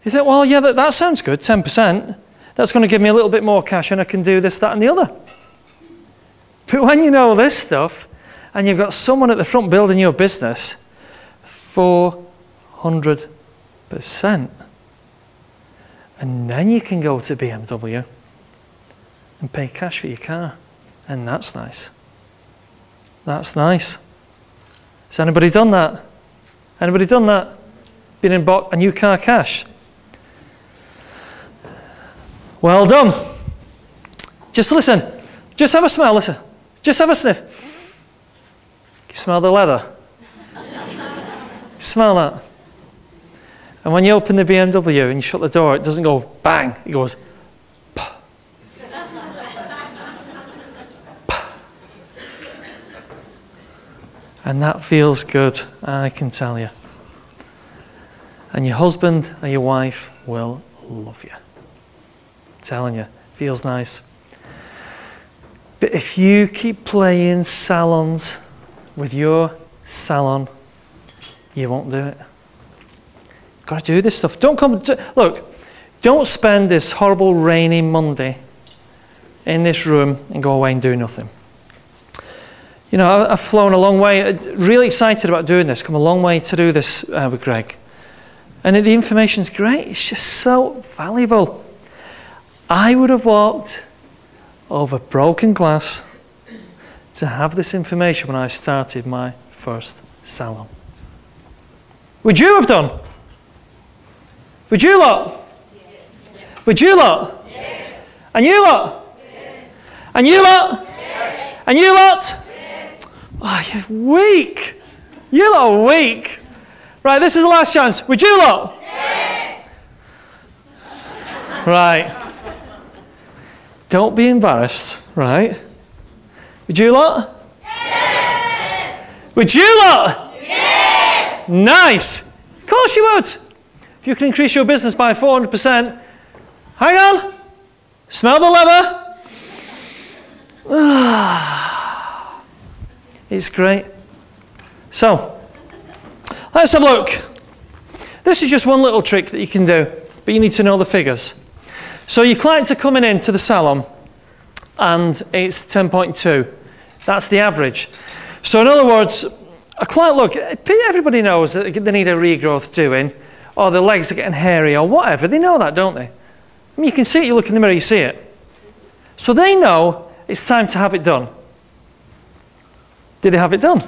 [SPEAKER 1] you think, well, yeah, that sounds good, 10%. That's going to give me a little bit more cash and I can do this, that, and the other. But when you know this stuff, and you've got someone at the front building your business, 400%. And then you can go to BMW and pay cash for your car. And that's nice. That's nice. Has anybody done that? Anybody done that? Been and bought a new car cash? Well done. Just listen. Just have a smell, listen. Just have a sniff. You smell the leather? Smell that. And when you open the BMW and you shut the door, it doesn't go bang, it goes pah. Pah. And that feels good, I can tell you. And your husband or your wife will love you. I'm telling you, feels nice. But if you keep playing salons with your salon, you won't do it. Got to do this stuff. Look, don't spend this horrible rainy Monday in this room and go away and do nothing. You know, I've flown a long way, really excited about doing this, come a long way to do this with Greg. And the information's great, it's just so valuable. I would have walked over broken glass to have this information when I started my first salon. Would you have done? Would you lot? Yes. Would you lot? Yes. And you lot? Yes. And you lot? Yes. And you lot? Yes. Oh, you're weak. You lot are weak. Right, this is the last chance. Would you lot? Yes. Right. Don't be embarrassed, right? Would you lot? Yes. Would you lot? Yes. Nice. Of course you would. If you can increase your business by 400%, hang on, smell the leather. It's great. So, let's have a look. This is just one little trick that you can do, but you need to know the figures. So your clients are coming into the salon and it's 10.2. That's the average. So in other words, a client, look, everybody knows that they need a regrowth doing, or their legs are getting hairy or whatever. They know that, don't they? I mean, you can see it, you look in the mirror, you see it. So they know it's time to have it done. Did they have it done?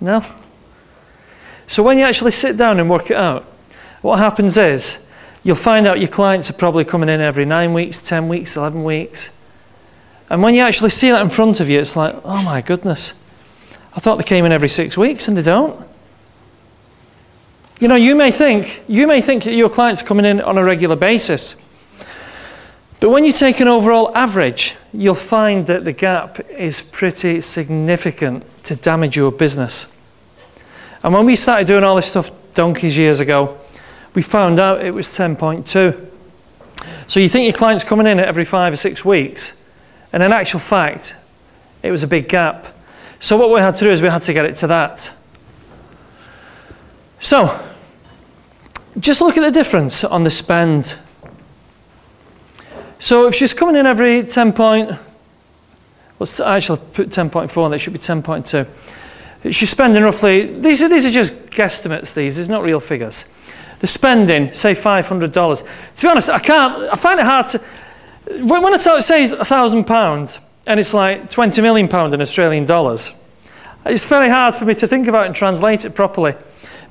[SPEAKER 1] No. So when you actually sit down and work it out, what happens is, you'll find out your clients are probably coming in every 9 weeks, 10 weeks, 11 weeks. And when you actually see that in front of you, it's like, oh my goodness. I thought they came in every 6 weeks and they don't. You know, you may think that your clients are coming in on a regular basis. But when you take an overall average, you'll find that the gap is pretty significant to damage your business. And when we started doing all this stuff donkeys years ago, we found out it was 10.2. So you think your client's coming in every 5 or 6 weeks, and in actual fact, it was a big gap. So what we had to do is we had to get it to that. So, just look at the difference on the spend. So if she's coming in every 10 point, well, actually I'll put 10.4 and it should be 10.2. She's spending roughly, these are just guesstimates, these are not real figures. They're spending, say, $500. To be honest, I find it hard to, when I say £1,000 and it's like £20 million in Australian dollars, it's very hard for me to think about and translate it properly.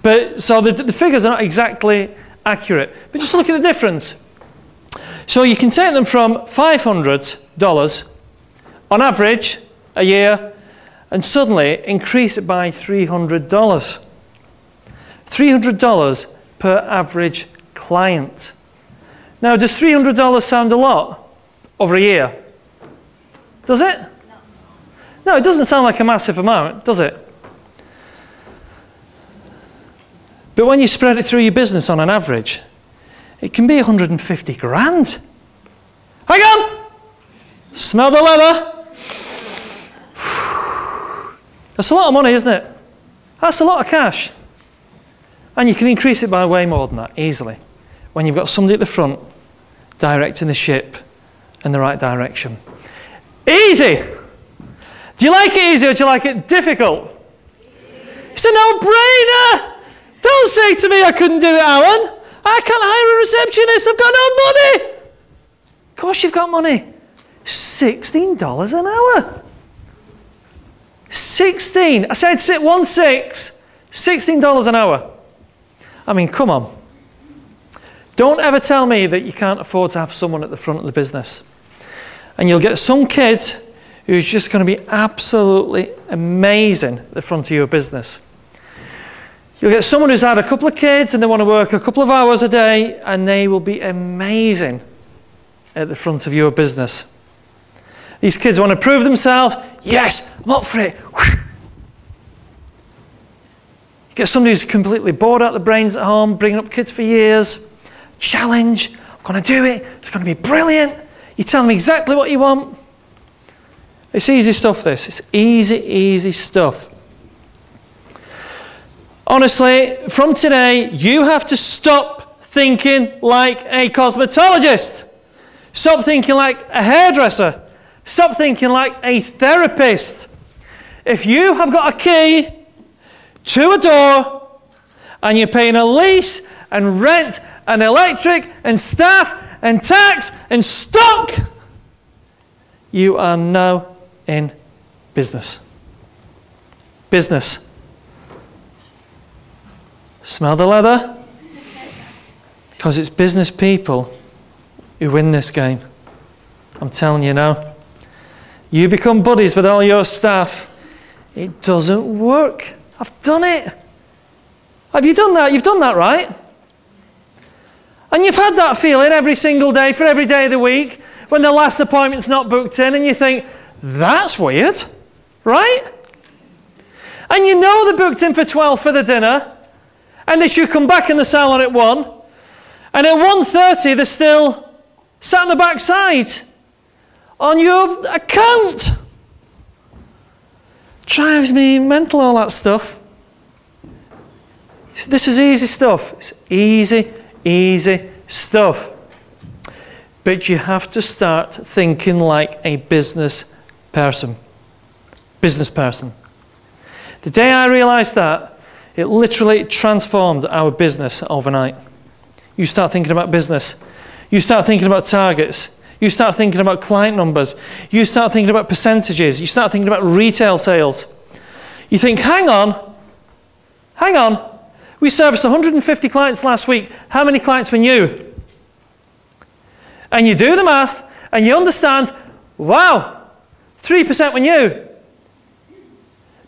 [SPEAKER 1] But, so the figures are not exactly accurate, but just look at the difference. So you can take them from $500 on average a year and suddenly increase it by $300. $300 per average client. Now, does $300 sound a lot over a year? Does it? No. No, it doesn't sound like a massive amount, does it? But when you spread it through your business on an average, it can be 150 grand. Hang on! Smell the leather. That's a lot of money, isn't it? That's a lot of cash. And you can increase it by way more than that, easily, when you've got somebody at the front directing the ship in the right direction. Easy! Do you like it easy or do you like it difficult? It's a no-brainer! Don't say to me I couldn't do it, Alan. I can't hire a receptionist, I've got no money. Of course you've got money. $16 an hour. 16. I said 16. $16 an hour. I mean, come on. Don't ever tell me that you can't afford to have someone at the front of the business. And you'll get some kid who's just going to be absolutely amazing at the front of your business. You'll get someone who's had a couple of kids and they want to work a couple of hours a day and they will be amazing at the front of your business. These kids want to prove themselves. Yes, I'm up for it. You get somebody who's completely bored out of the brains at home, bringing up kids for years. Challenge, I'm going to do it. It's going to be brilliant. You tell them exactly what you want. It's easy stuff, this. It's easy, easy stuff. Honestly, from today, you have to stop thinking like a cosmetologist. Stop thinking like a hairdresser. Stop thinking like a therapist. If you have got a key to a door and you're paying a lease and rent and electric and staff and tax and stock, you are now in business. Business. Smell the leather? Because it's business people who win this game. I'm telling you now. You become buddies with all your staff. It doesn't work. I've done it. Have you done that? You've done that, right? And you've had that feeling every single day for every day of the week when the last appointment's not booked in and you think, that's weird, right? And you know they're booked in for 12 for the dinner and they should come back in the salon at 1 and at 1:30 they're still sat on the back side on your account. Drives me mental, all that stuff. This is easy stuff. It's easy, easy stuff. But you have to start thinking like a business person, business person. The day I realized that, it literally transformed our business overnight. You start thinking about business. You start thinking about targets. You start thinking about client numbers. You start thinking about percentages. You start thinking about retail sales. You think, hang on. We serviced 150 clients last week. How many clients were new? And you do the math and you understand, wow, 3% were new.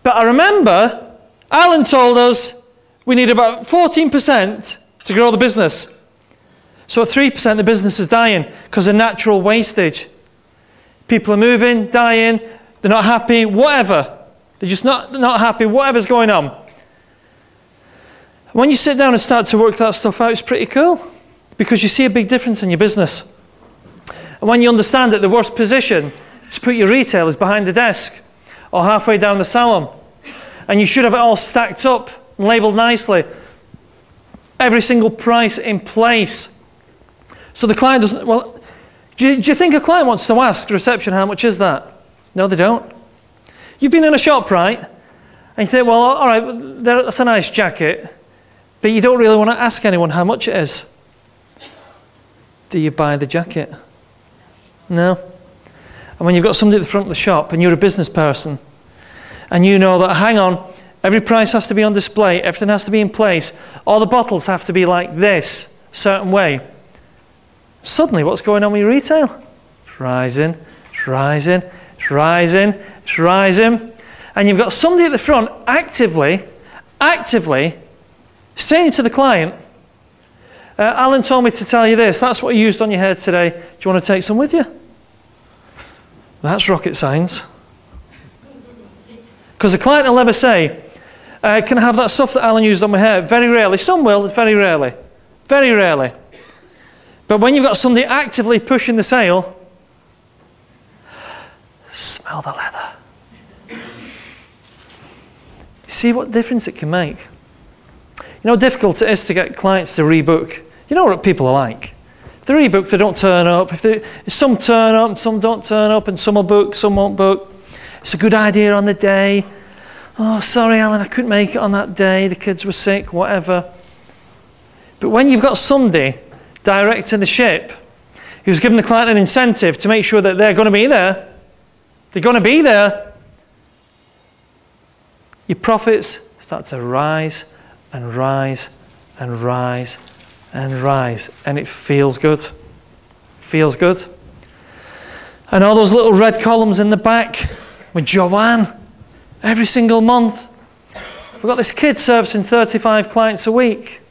[SPEAKER 1] But I remember Alan told us we need about 14% to grow the business. So at 3%, the business is dying because of natural wastage. People are moving, dying, they're not happy, whatever. They're just not happy, whatever's going on. When you sit down and start to work that stuff out, it's pretty cool because you see a big difference in your business. And when you understand that the worst position to put your retail is behind the desk or halfway down the salon, and you should have it all stacked up and labelled nicely, every single price in place. So the client doesn't, well, do you think a client wants to ask the reception, how much is that? No, they don't. You've been in a shop, right? And you think, well, all right, that's a nice jacket, but you don't really want to ask anyone how much it is. Do you buy the jacket? No. And when you've got somebody at the front of the shop and you're a business person and you know that, hang on, every price has to be on display, everything has to be in place, all the bottles have to be like this, certain way. Suddenly, what's going on with your retail? It's rising, it's rising, it's rising, it's rising. And you've got somebody at the front actively saying to the client, Alan told me to tell you this, that's what you used on your hair today, do you want to take some with you? That's rocket science. Because the client will never say, can I have that stuff that Alan used on my hair? Very rarely. Some will, very rarely. Very rarely. But when you've got somebody actively pushing the sale, smell the leather. You see what difference it can make? You know how difficult it is to get clients to rebook. You know what people are like. If they rebook, they don't turn up. If some turn up and some don't turn up and some will book, some won't book. It's a good idea on the day. Oh, sorry, Alan, I couldn't make it on that day. The kids were sick, whatever. But when you've got somebody directing the ship who's giving the client an incentive to make sure that they're going to be there, they're going to be there, your profits start to rise and rise and rise and rise, and it feels good. It feels good. And all those little red columns in the back with Joanne every single month. We've got this kid servicing 35 clients a week.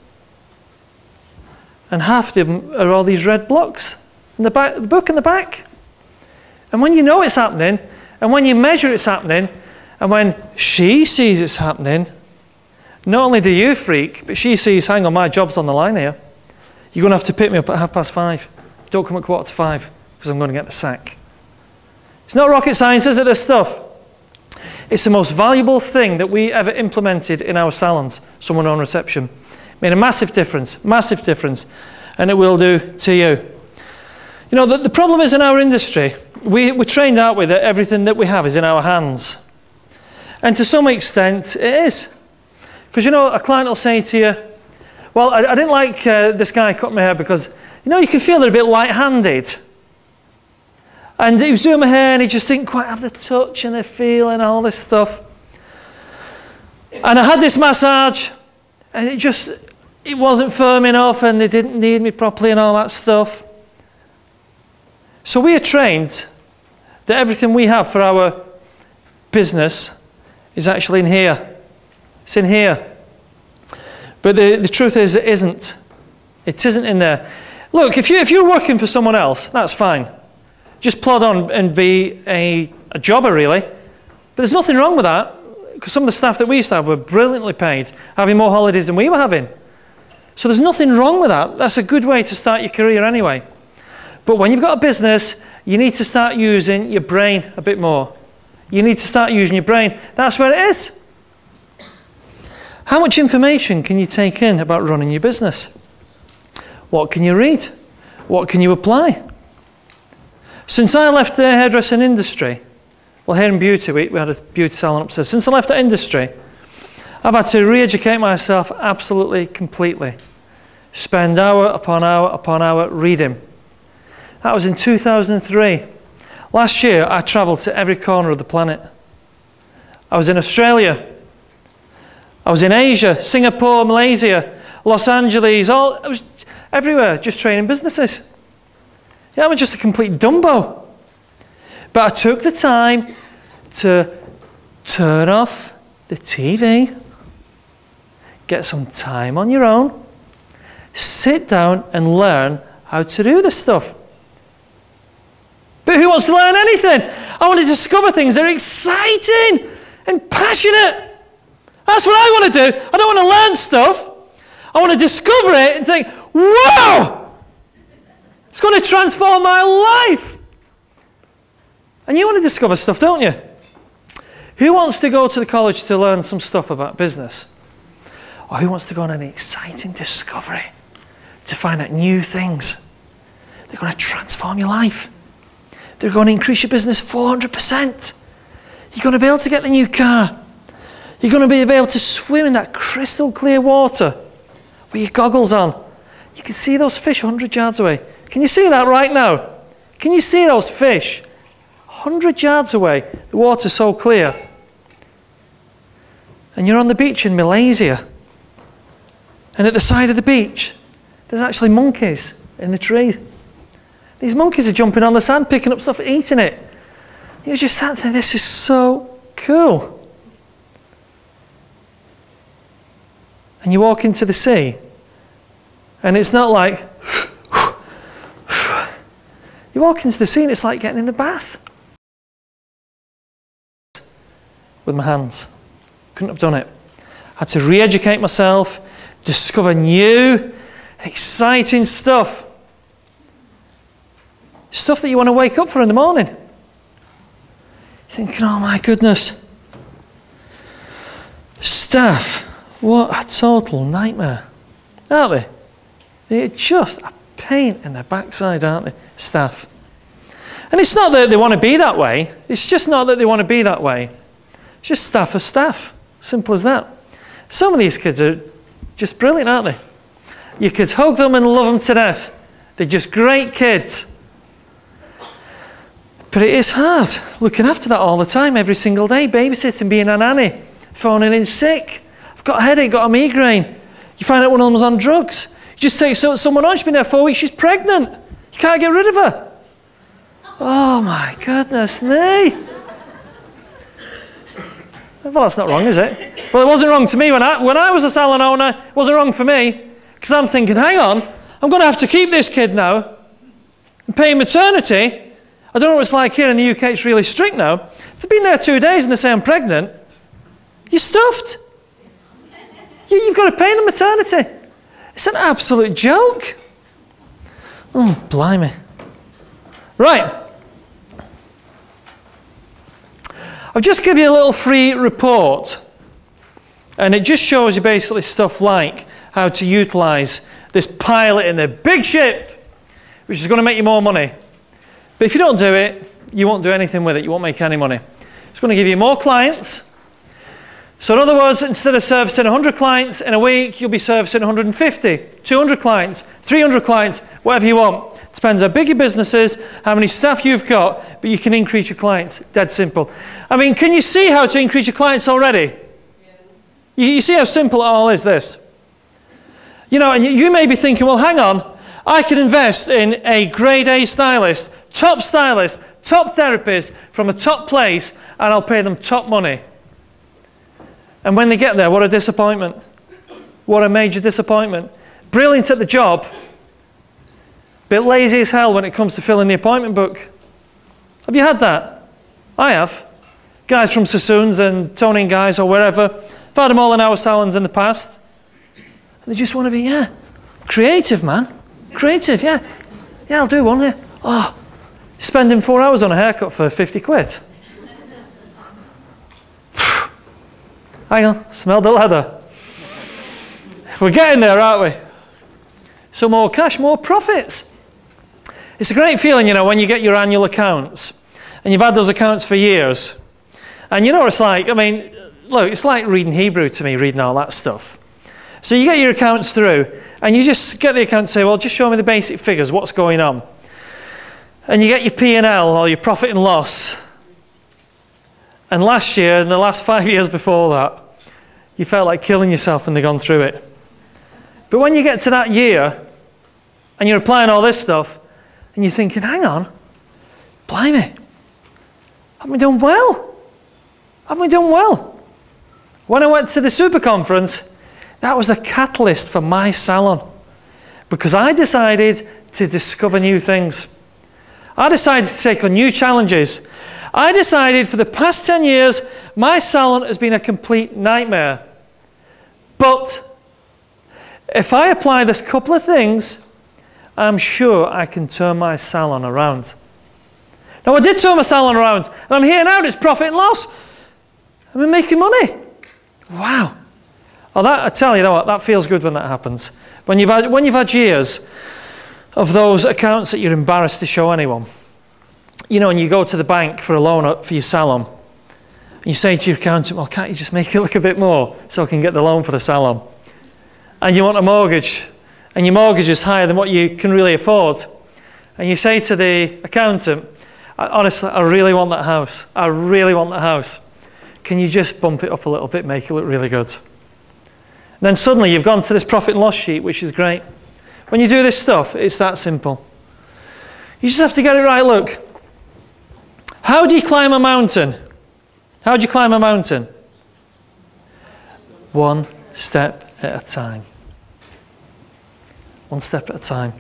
[SPEAKER 1] And half of them are all these red blocks in the back, the book in the back. And when you know it's happening, and when you measure it's happening, and when she sees it's happening, not only do you freak, but she sees, hang on, my job's on the line here. You're going to have to pick me up at 5:30. Don't come at 5:15, because I'm going to get the sack. It's not rocket science, is it, this stuff? It's the most valuable thing that we ever implemented in our salons, someone on reception. Made a massive difference, and it will do to you. You know, the problem is in our industry, we're trained, aren't we, that everything that we have is in our hands. And to some extent, it is. Because, you know, a client will say to you, well, I didn't like this guy cut my hair because, you know, you can feel they're a bit light-handed. And he was doing my hair and he just didn't quite have the touch and the feel and all this stuff. And I had this massage and it wasn't firm enough and they didn't knead me properly and all that stuff. So we are trained that everything we have for our business is actually in here. It's in here. But the truth is it isn't. It isn't in there. Look, if you're working for someone else, that's fine. Just plod on and be a jobber, really. But there's nothing wrong with that, because some of the staff that we used to have were brilliantly paid, having more holidays than we were having. So there's nothing wrong with that. That's a good way to start your career anyway. But when you've got a business, you need to start using your brain a bit more. You need to start using your brain. That's where it is. How much information can you take in about running your business? What can you read? What can you apply? Since I left the hairdressing industry, Well, here in beauty, we had a beauty salon upstairs. Since I left that industry, I've had to re-educate myself absolutely, completely. Spend hour upon hour upon hour reading. That was in 2003. Last year, I travelled to every corner of the planet. I was in Australia. I was in Asia, Singapore, Malaysia, Los Angeles, I was everywhere, just training businesses. Yeah, I'm just a complete Dumbo. But I took the time to turn off the TV, get some time on your own, sit down and learn how to do this stuff. But who wants to learn anything? I want to discover things that are exciting and passionate. That's what I want to do. I don't want to learn stuff. I want to discover it and think, whoa! It's going to transform my life. And you want to discover stuff, don't you? Who wants to go to the college to learn some stuff about business? Or who wants to go on an exciting discovery to find out new things? They're going to transform your life. They're going to increase your business 400%. You're going to be able to get the new car. You're going to be able to swim in that crystal clear water with your goggles on. You can see those fish 100 yards away. Can you see that right now? Can you see those fish 100 yards away? The water's so clear. And you're on the beach in Malaysia. And at the side of the beach, there's actually monkeys in the tree. These monkeys are jumping on the sand, picking up stuff, eating it. You just sat there, this is so cool. And you walk into the sea, and it's not like, you walk into the sea and it's like getting in the bath. With my hands. Couldn't have done it. I had to re-educate myself, discover new, exciting stuff. Stuff that you want to wake up for in the morning. You're thinking, oh my goodness. Staff. What a total nightmare, aren't they? They're just a pain in the backside, aren't they, staff? And it's not that they want to be that way. It's just not that they want to be that way. It's just staff are staff. Simple as that. Some of these kids are just brilliant, aren't they? You could hug them and love them to death. They're just great kids. But it is hard looking after that all the time, every single day, babysitting, being a nanny, phoning in sick. Got a headache, got a migraine. You find out one of them was on drugs. You just take someone on, she's been there 4 weeks, she's pregnant. You can't get rid of her. Oh my goodness me. Well, that's not wrong, is it? Well, it wasn't wrong to me when I was a salon owner. It wasn't wrong for me. Because I'm thinking, hang on, I'm going to have to keep this kid now and pay maternity. I don't know what it's like here in the UK, it's really strict now. If they've been there 2 days and they say I'm pregnant, you're stuffed. You've got to pay the maternity. It's an absolute joke. Oh, blimey. Right. I'll just give you a little free report. And it just shows you basically stuff like how to utilise this pilot in the big ship, which is going to make you more money. But if you don't do it, you won't do anything with it. You won't make any money. It's going to give you more clients. So in other words, instead of servicing 100 clients in a week, you'll be servicing 150, 200 clients, 300 clients, whatever you want. Depends how big your business is, how many staff you've got, but you can increase your clients. Dead simple. I mean, can you see how to increase your clients already? Yeah. You see how simple it all is, this? You know, and you may be thinking, well, hang on, I can invest in a grade A stylist, top therapist from a top place, and I'll pay them top money. And when they get there, what a disappointment. What a major disappointment. Brilliant at the job, bit lazy as hell when it comes to filling the appointment book. Have you had that? I have. Guys from Sassoons and toning guys or wherever. I've had them all in our salons in the past. They just want to be, yeah, creative, man. Creative, yeah. Yeah, I'll do one, yeah. Oh, spending 4 hours on a haircut for 50 quid. Hang on, smell the leather. We're getting there, aren't we? So more cash, more profits. It's a great feeling, you know, when you get your annual accounts and you've had those accounts for years, and you know what it's like. I mean, look, it's like reading Hebrew to me, reading all that stuff. So you get your accounts through, and you just get the account and say, well, just show me the basic figures, what's going on. And you get your P&L, or your profit and loss. And last year, and the last 5 years before that, you felt like killing yourself when they'd gone through it. But when you get to that year, and you're applying all this stuff, and you're thinking, hang on, blimey, haven't we done well? Haven't we done well? When I went to the super conference, that was a catalyst for my salon, because I decided to discover new things. I decided to take on new challenges. I decided for the past 10 years, my salon has been a complete nightmare. But if I apply this couple of things, I'm sure I can turn my salon around. Now, I did turn my salon around, and I'm here now, and it's profit and loss. I've been making money. Wow. Oh, that, I tell you what, that feels good when that happens. When you've had years of those accounts that you're embarrassed to show anyone. You know, and you go to the bank for a loan for your salon, and you say to your accountant, well, can't you just make it look a bit more so I can get the loan for the salon? And you want a mortgage, and your mortgage is higher than what you can really afford. And you say to the accountant, honestly, I really want that house. I really want that house. Can you just bump it up a little bit, make it look really good? And then suddenly you've gone to this profit and loss sheet, which is great. When you do this stuff, it's that simple. You just have to get it right. Look, how do you climb a mountain? How do you climb a mountain? One step at a time. One step at a time.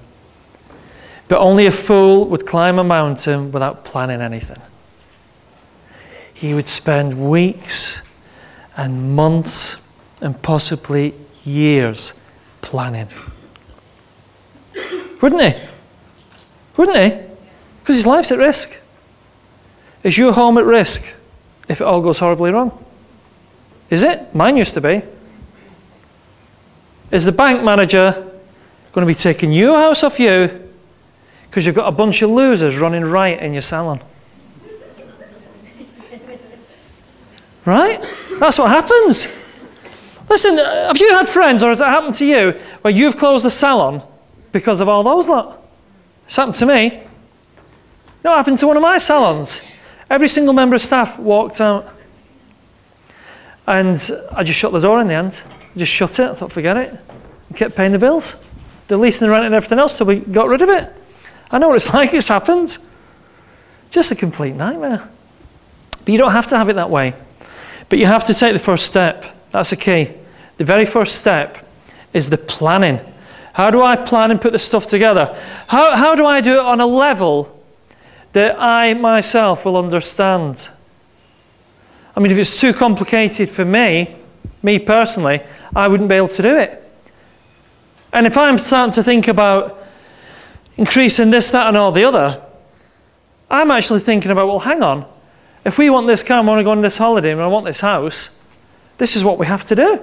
[SPEAKER 1] But only a fool would climb a mountain without planning anything. He would spend weeks and months and possibly years planning. Wouldn't he? Wouldn't he? Because his life's at risk. Is your home at risk if it all goes horribly wrong? Is it? Mine used to be. Is the bank manager going to be taking your house off you because you've got a bunch of losers running riot in your salon? Right? That's what happens. Listen, have you had friends, or has it happened to you, where you've closed the salon because of all those lot? It's happened to me. No, it happened to one of my salons. Every single member of staff walked out. And I just shut the door in the end. I just shut it. I thought, forget it. I kept paying the bills. The lease and the rent and everything else till we got rid of it. I know what it's like. It's happened. Just a complete nightmare. But you don't have to have it that way. But you have to take the first step. That's the key. The very first step is the planning. How do I plan and put the stuff together? How do I do it on a level that I myself will understand? I mean, if it's too complicated for me personally, I wouldn't be able to do it. And if I'm starting to think about increasing this, that, and all the other, I'm actually thinking about, well, hang on. If we want this car and we want to go on this holiday and I want this house, this is what we have to do.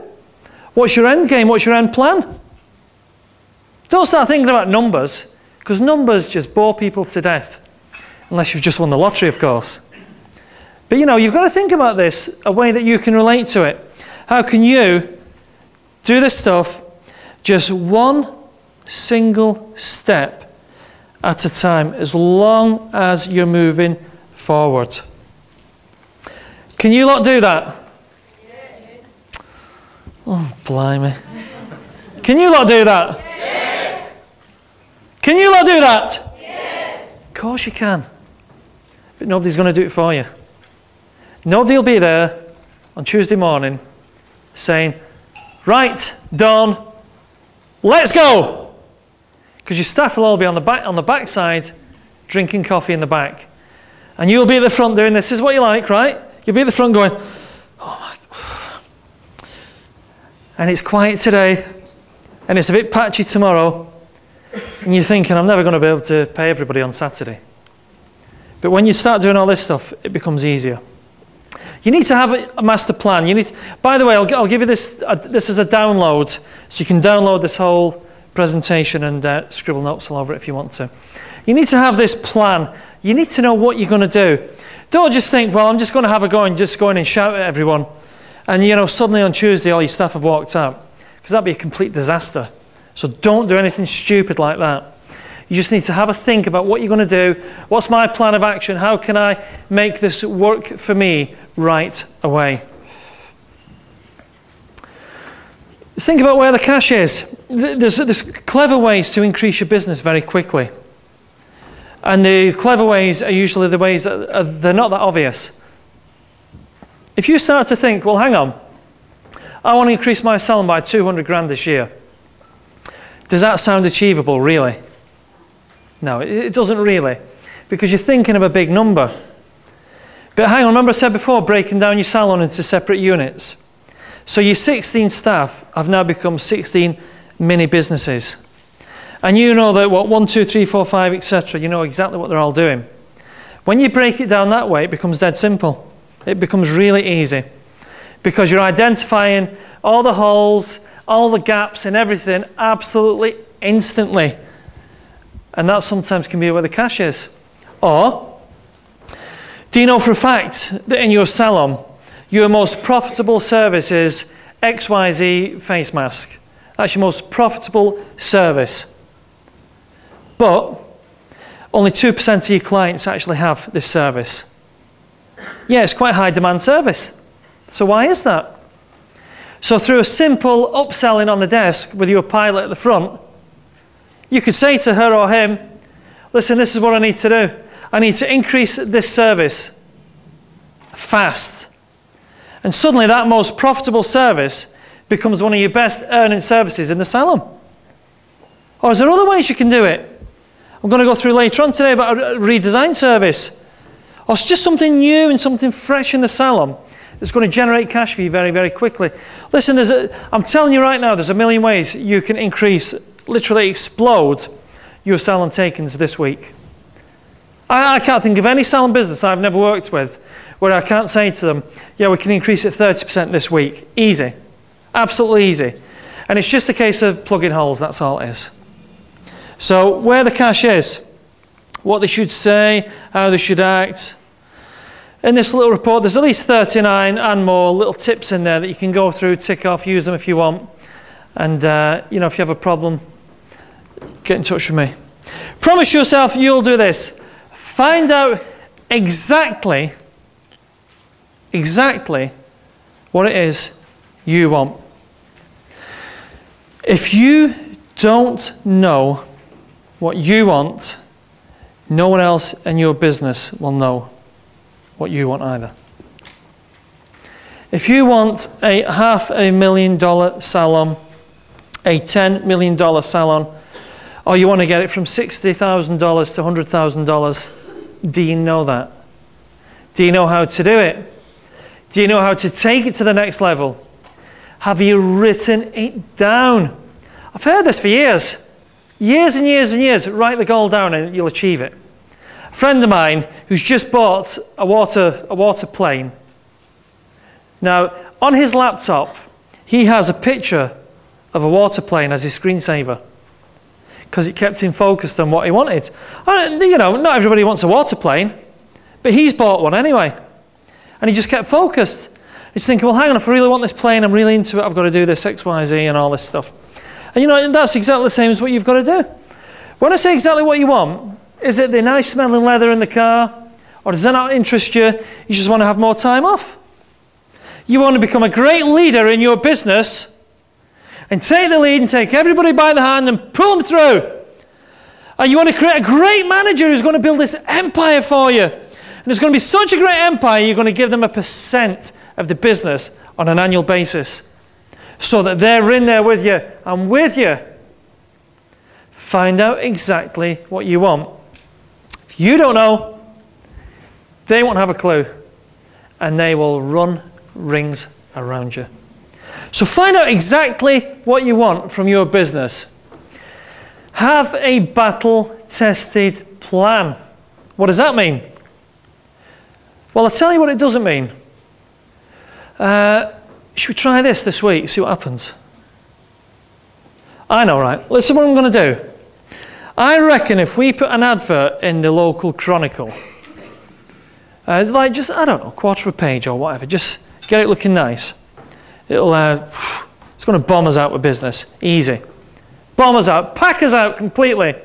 [SPEAKER 1] What's your end game? What's your end plan? Don't start thinking about numbers, because numbers just bore people to death. Unless you've just won the lottery, of course. But you know, you've got to think about this, a way that you can relate to it. How can you do this stuff just one single step at a time, as long as you're moving forward? Can you lot do that? Yes. Oh, blimey. Can you lot do that? Yes. Can you lot do that? Yes. Of course you can. But nobody's going to do it for you. Nobody will be there on Tuesday morning saying, right, Dawn, let's go. Because your staff will all be on the back side drinking coffee in the back. And you'll be at the front doing this. This is what you like, right? You'll be at the front going, oh my God. And it's quiet today. And it's a bit patchy tomorrow. And you're thinking, I'm never going to be able to pay everybody on Saturday. But when you start doing all this stuff, it becomes easier. You need to have a master plan. You need to, by the way, I'll give you this. This is a download. So you can download this whole presentation and scribble notes all over it if you want to. You need to have this plan. You need to know what you're going to do. Don't just think, well, I'm just going to have a go and just go in and shout at everyone. And, you know, suddenly on Tuesday, all your staff have walked out. Because that'd be a complete disaster. So don't do anything stupid like that. You just need to have a think about what you're going to do. What's my plan of action? How can I make this work for me right away? Think about where the cash is. There's clever ways to increase your business very quickly. And the clever ways are usually the ways that they're not that obvious. If you start to think, well, hang on, I want to increase my salon by 200 grand this year. Does that sound achievable, really? No, it doesn't really, because you're thinking of a big number. But hang on, remember I said before, breaking down your salon into separate units. So your 16 staff have now become 16 mini businesses. And you know that, what, 1, 2, 3, 4, 5, etc. You know exactly what they're all doing. When you break it down that way, it becomes dead simple. It becomes really easy. Because you're identifying all the holes, all the gaps and everything absolutely instantly. And that sometimes can be where the cash is. Or, do you know for a fact that in your salon, your most profitable service is XYZ face mask? That's your most profitable service. But only 2% of your clients actually have this service. Yeah, it's quite a high demand service. So why is that? So through a simple upselling on the desk with your pilot at the front, you could say to her or him, listen, this is what I need to do. I need to increase this service fast. And suddenly that most profitable service becomes one of your best earning services in the salon. Or is there other ways you can do it? I'm going to go through later on today about a redesign service. Or it's just something new and something fresh in the salon that's going to generate cash for you very, very quickly. Listen, I'm telling you right now, there's a million ways you can increase, literally explode your salon takings this week. I can't think of any salon business I've never worked with where I can't say to them, yeah, we can increase it 30% this week. Easy. Absolutely easy. And it's just a case of plugging holes, that's all it is. So where the cash is, what they should say, how they should act. In this little report, there's at least 39 and more little tips in there that you can go through, tick off, use them if you want. And, you know, if you have a problem, get in touch with me. Promise yourself you'll do this. Find out exactly what it is you want. If you don't know what you want, no one else in your business will know what you want either. If you want a $500,000 salon, a $10 million salon, or you want to get it from $60,000 to $100,000, do you know that? Do you know how to do it? Do you know how to take it to the next level? Have you written it down? I've heard this for years. Years and years and years. Write the goal down and you'll achieve it. A friend of mine who's just bought a water plane. Now, on his laptop, he has a picture of a water plane as his screensaver because it kept him focused on what he wanted. And, you know, not everybody wants a water plane, but he's bought one anyway. And he just kept focused. He's thinking, well, hang on, if I really want this plane, I'm really into it, I've got to do this X, Y, Z and all this stuff. And you know, that's exactly the same as what you've got to do. When I say exactly what you want, is it the nice smelling leather in the car? Or does that not interest you? You just want to have more time off? You want to become a great leader in your business and take the lead and take everybody by the hand and pull them through. And you want to create a great manager who's going to build this empire for you. And it's going to be such a great empire, you're going to give them 1% of the business on an annual basis so that they're in there with you and with you. Find out exactly what you want. If you don't know, they won't have a clue and they will run rings around you. So find out exactly what you want from your business. Have a battle-tested plan. What does that mean? Well, I'll tell you what it doesn't mean. Should we try this week, see what happens? I know, right? Listen what I'm going to do. I reckon if we put an advert in the local Chronicle Like just, I don't know, quarter of a page or whatever. Just get it looking nice. It'll, it's going to bomb us out with business. Easy. Bomb us out, pack us out completely.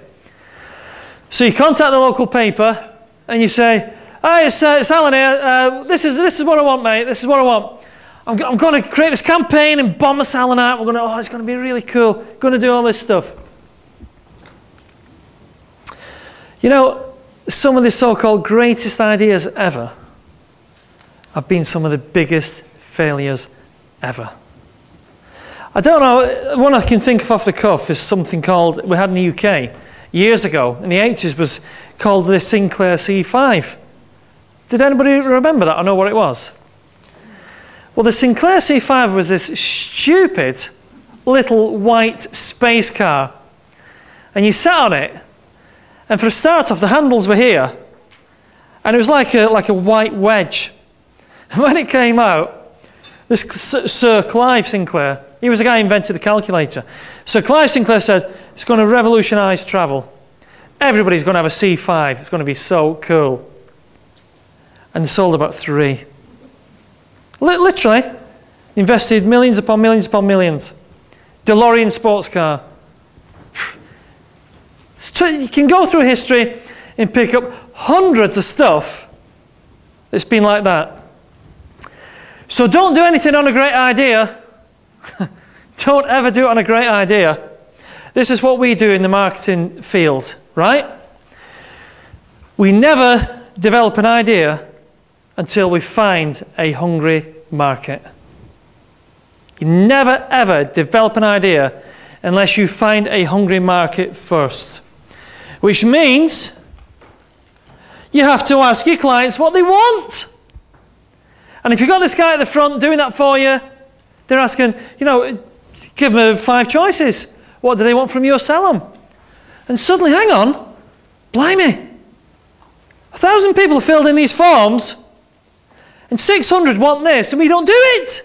[SPEAKER 1] So you contact the local paper and you say, "Hi, it's Salon here. This is what I want, mate. This is what I want. I'm going to create this campaign and bomb the Salon out. It's going to be really cool. Going to do all this stuff." You know, some of the so-called greatest ideas ever have been some of the biggest failures ever. I don't know, one I can think of off the cuff is something called, we had in the UK years ago, in the 80s, was called the Sinclair C5. Did anybody remember that or know what it was? Well, the Sinclair C5 was this stupid little white space car. And you sat on it, and for a start off, the handles were here. And it was like a white wedge. And when it came out, this Sir Clive Sinclair, he was the guy who invented the calculator. So Clive Sinclair said, it's going to revolutionise travel. Everybody's going to have a C5. It's going to be so cool. And they sold about 3. Literally, invested millions upon millions upon millions. DeLorean sports car. So you can go through history and pick up hundreds of stuff that's been like that. So don't do anything on a great idea. Don't ever do it on a great idea. This is what we do in the marketing field, right? We never develop an idea until we find a hungry market. You never ever develop an idea unless you find a hungry market first. Which means you have to ask your clients what they want. And if you've got this guy at the front doing that for you, they're asking, you know, give them 5 choices. What do they want from your salon? And suddenly, hang on, blimey. 1,000 people have filled in these forms, and 600 want this, and we don't do it.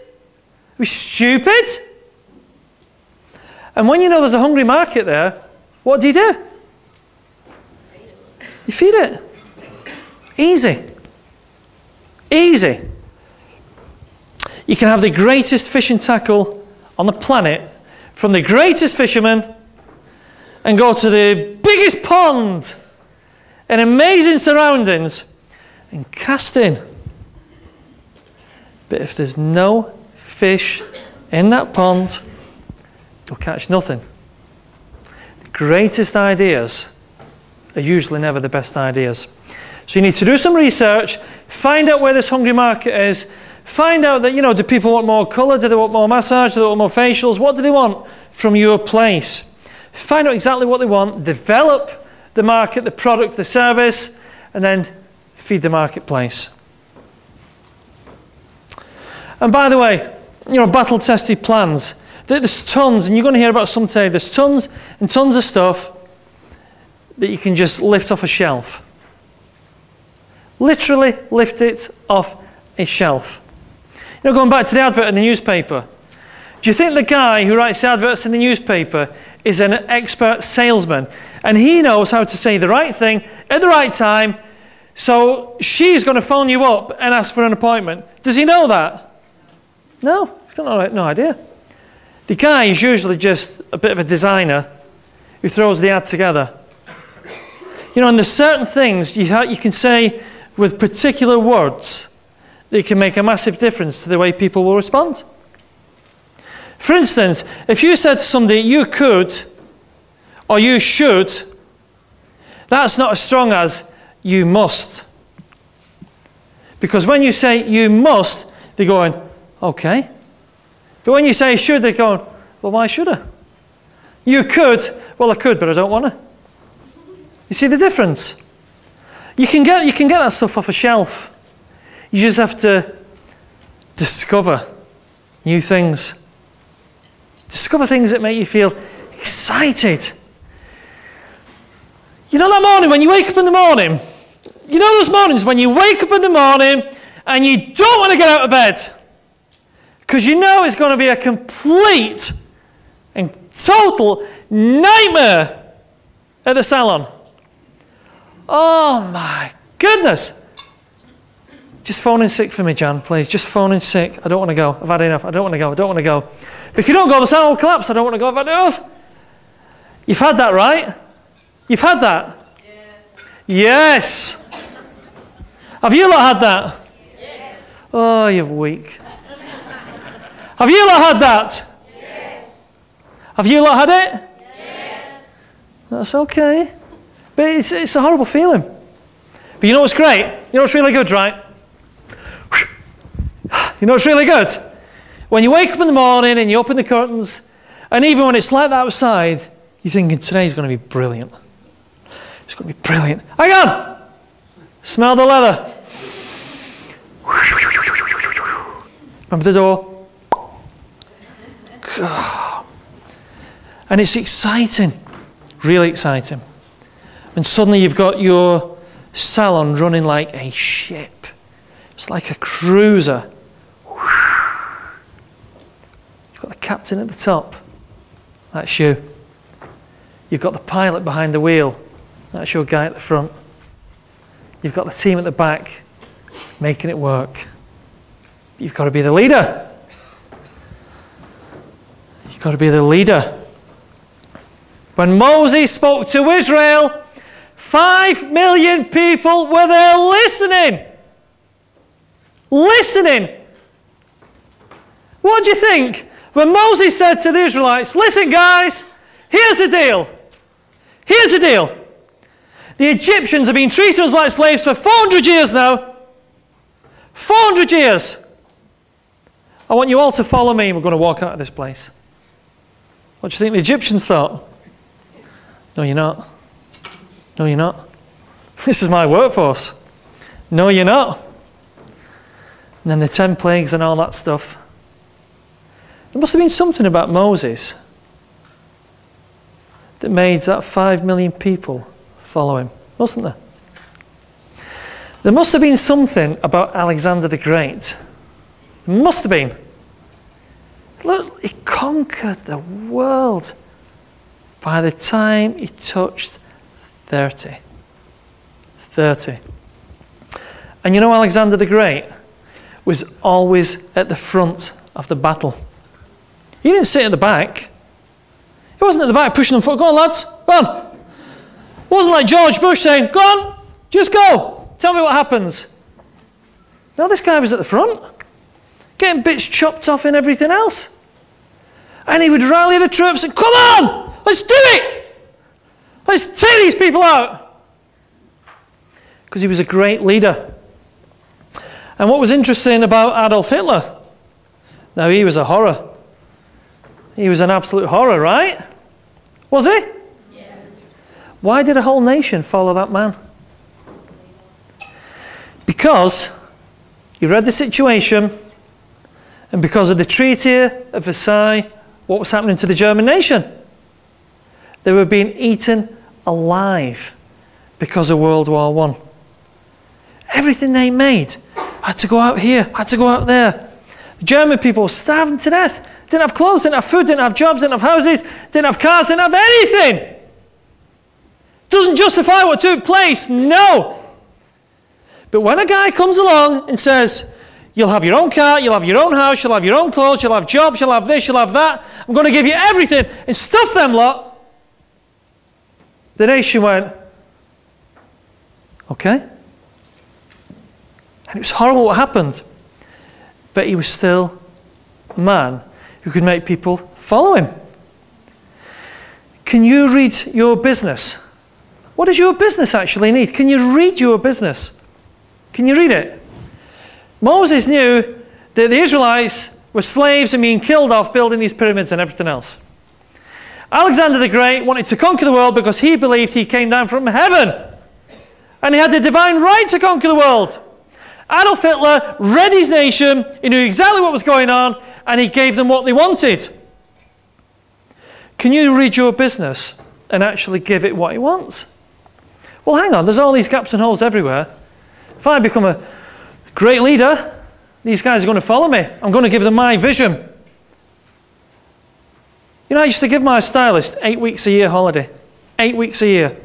[SPEAKER 1] We're stupid. And when you know there's a hungry market there, what do? You feed it. Easy. Easy. You can have the greatest fishing tackle on the planet from the greatest fisherman and go to the biggest pond in amazing surroundings and cast in. But if there's no fish in that pond, you'll catch nothing. The greatest ideas are usually never the best ideas. So you need to do some research, find out where this hungry market is, find out that, you know, do people want more colour, do they want more massage, do they want more facials, what do they want from your place? Find out exactly what they want, develop the market, the product, the service, and then feed the marketplace. And by the way, you know, battle-tested plans. There's tons, and you're going to hear about some today, there's tons and tons of stuff that you can just lift off a shelf. Literally lift it off a shelf. You know, going back to the advert in the newspaper, do you think the guy who writes the adverts in the newspaper is an expert salesman? And he knows how to say the right thing at the right time, so she's going to phone you up and ask for an appointment. Does he know that? No, he's got no idea. The guy is usually just a bit of a designer who throws the ad together. You know, and there's certain things you can say with particular words that can make a massive difference to the way people will respond. For instance, if you said to somebody, you could, or you should, that's not as strong as you must. Because when you say you must, they're going, okay. But when you say should, they're going, well, why should I? You could, well, I could, but I don't want to. You see the difference? You can get that stuff off a shelf. You just have to discover new things. Discover things that make you feel excited. You know that morning when you wake up in the morning? You know those mornings when you wake up in the morning and you don't want to get out of bed because you know it's going to be a complete and total nightmare at the salon. Oh my goodness. Just phone in sick for me, Jan, please. Just phone in sick. I don't want to go. I've had enough. I don't want to go. I don't want to go. But if you don't go, the Salon will collapse. I don't want to go. I've had enough. You've had that, right? You've had that? Yes. Have you lot had that?
[SPEAKER 2] Yes.
[SPEAKER 1] Oh, you're weak. Have you lot had that?
[SPEAKER 2] Yes.
[SPEAKER 1] Have you lot had it?
[SPEAKER 2] Yes.
[SPEAKER 1] That's okay. But it's a horrible feeling. But you know what's great? You know what's really good, right? You know what's really good? When you wake up in the morning and you open the curtains, and even when it's like that outside, you're thinking, today's going to be brilliant. It's going to be brilliant. Hang on! Smell the leather. Remember the door? God. And it's exciting. Really exciting. And suddenly you've got your Salon running like a ship. It's like a cruiser. You've got the captain at the top. That's you. You've got the pilot behind the wheel. That's your guy at the front. You've got the team at the back making it work. You've got to be the leader. You've got to be the leader. When Moses spoke to Israel, 5 million people were there listening. Listening. What do you think? When Moses said to the Israelites, listen guys, here's the deal. Here's the deal. The Egyptians have been treating us like slaves for 400 years now. 400 years. I want you all to follow me and we're going to walk out of this place. What do you think the Egyptians thought? No, you're not. No, you're not. This is my workforce. No, you're not. And then the 10 plagues and all that stuff. There must have been something about Moses that made that 5 million people follow him, wasn't there? There must have been something about Alexander the Great. There must have been. Look, he conquered the world by the time he touched 30. 30. And you know Alexander the Great was always at the front of the battle. He didn't sit at the back. He wasn't at the back pushing them forward. Go on, lads, go on. It wasn't like George Bush saying, go on, just go. Tell me what happens. No, this guy was at the front, getting bits chopped off and everything else. And he would rally the troops and, come on, let's do it. Let's take these people out. Because he was a great leader. And what was interesting about Adolf Hitler, now he was a horror. He was an absolute horror, right? Was he? Yes. Why did a whole nation follow that man? Because he read the situation, and because of the Treaty of Versailles, what was happening to the German nation? They were being eaten alive because of World War I. Everything they made had to go out here, had to go out there. The German people were starving to death. Didn't have clothes, didn't have food, didn't have jobs, didn't have houses, didn't have cars, didn't have anything. Doesn't justify what took place, no. But when a guy comes along and says, you'll have your own car, you'll have your own house, you'll have your own clothes, you'll have jobs, you'll have this, you'll have that, I'm going to give you everything and stuff them lot, the nation went, okay. And it was horrible what happened. But he was still a man who could make people follow him. Can you read your business? What does your business actually need? Can you read your business? Can you read it? Moses knew that the Israelites were slaves and being killed off building these pyramids and everything else. Alexander the Great wanted to conquer the world because he believed he came down from heaven. And he had the divine right to conquer the world. Adolf Hitler read his nation, he knew exactly what was going on, and he gave them what they wanted. Can you read your business and actually give it what it wants? Well, hang on, there's all these gaps and holes everywhere. If I become a great leader, these guys are going to follow me. I'm going to give them my vision. You know, I used to give my stylist 8 weeks a year holiday. 8 weeks a year.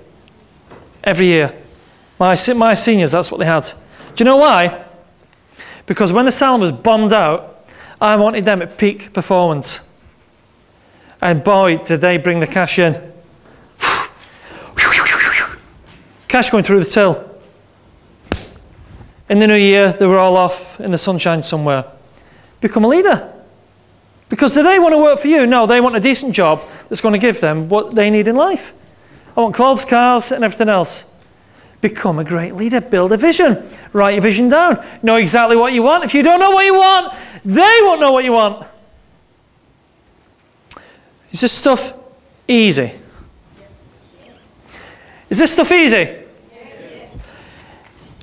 [SPEAKER 1] Every year. My seniors, that's what they had. Do you know why? Because when the salon was bombed out, I wanted them at peak performance. And boy, did they bring the cash in. Cash going through the till. In the new year, they were all off in the sunshine somewhere. Become a leader. Because do they want to work for you? No, they want a decent job that's going to give them what they need in life. I want clothes, cars, and everything else. Become a great leader. Build a vision. Write your vision down. Know exactly what you want. If you don't know what you want, they won't know what you want. Is this stuff easy? Is this stuff easy? Yes.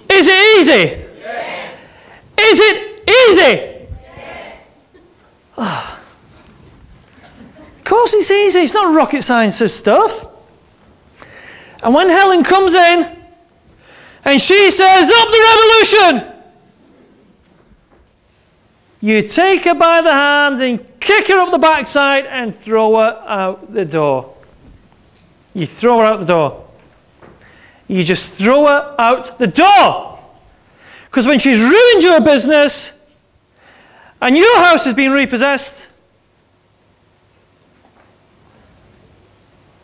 [SPEAKER 1] Is it easy? Yes. Is it easy?
[SPEAKER 2] Yes.
[SPEAKER 1] Oh. Of course it's easy. It's not rocket science stuff. And when Helen comes in and she says, up the revolution, you take her by the hand and kick her up the backside and throw her out the door. You throw her out the door. You just throw her out the door. Because when she's ruined your business and your house has been repossessed,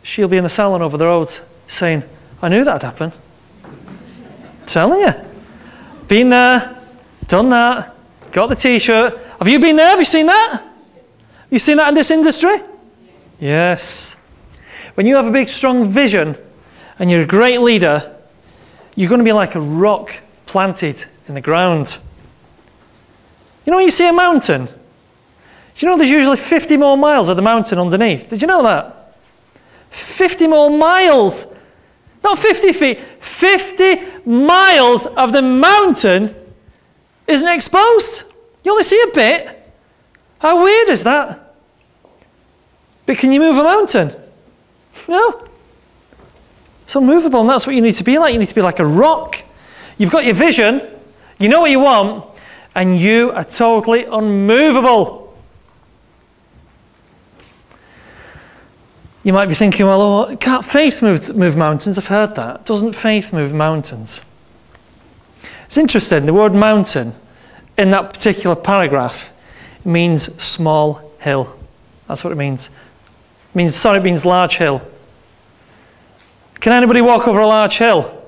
[SPEAKER 1] she'll be in the salon over the road saying, I knew that'd happen. Telling you. Been there, done that, got the t-shirt. Have you been there? Have you seen that? Have you seen that in this industry? Yes. When you have a big, strong vision and you're a great leader, you're going to be like a rock planted in the ground. You know when you see a mountain? Do you know there's usually 50 more miles of the mountain underneath? Did you know that? 50 more miles. Not 50 feet. 50 miles of the mountain isn't exposed. You only see a bit. How weird is that? But can you move a mountain? No. It's unmovable, and that's what you need to be like. You need to be like a rock. You've got your vision, you know what you want, and you are totally unmovable. You might be thinking, well, oh, can't faith move mountains? I've heard that. Doesn't faith move mountains? It's interesting, the word mountain in that particular paragraph means small hill. That's what it means. It means large hill. Can anybody walk over a large hill?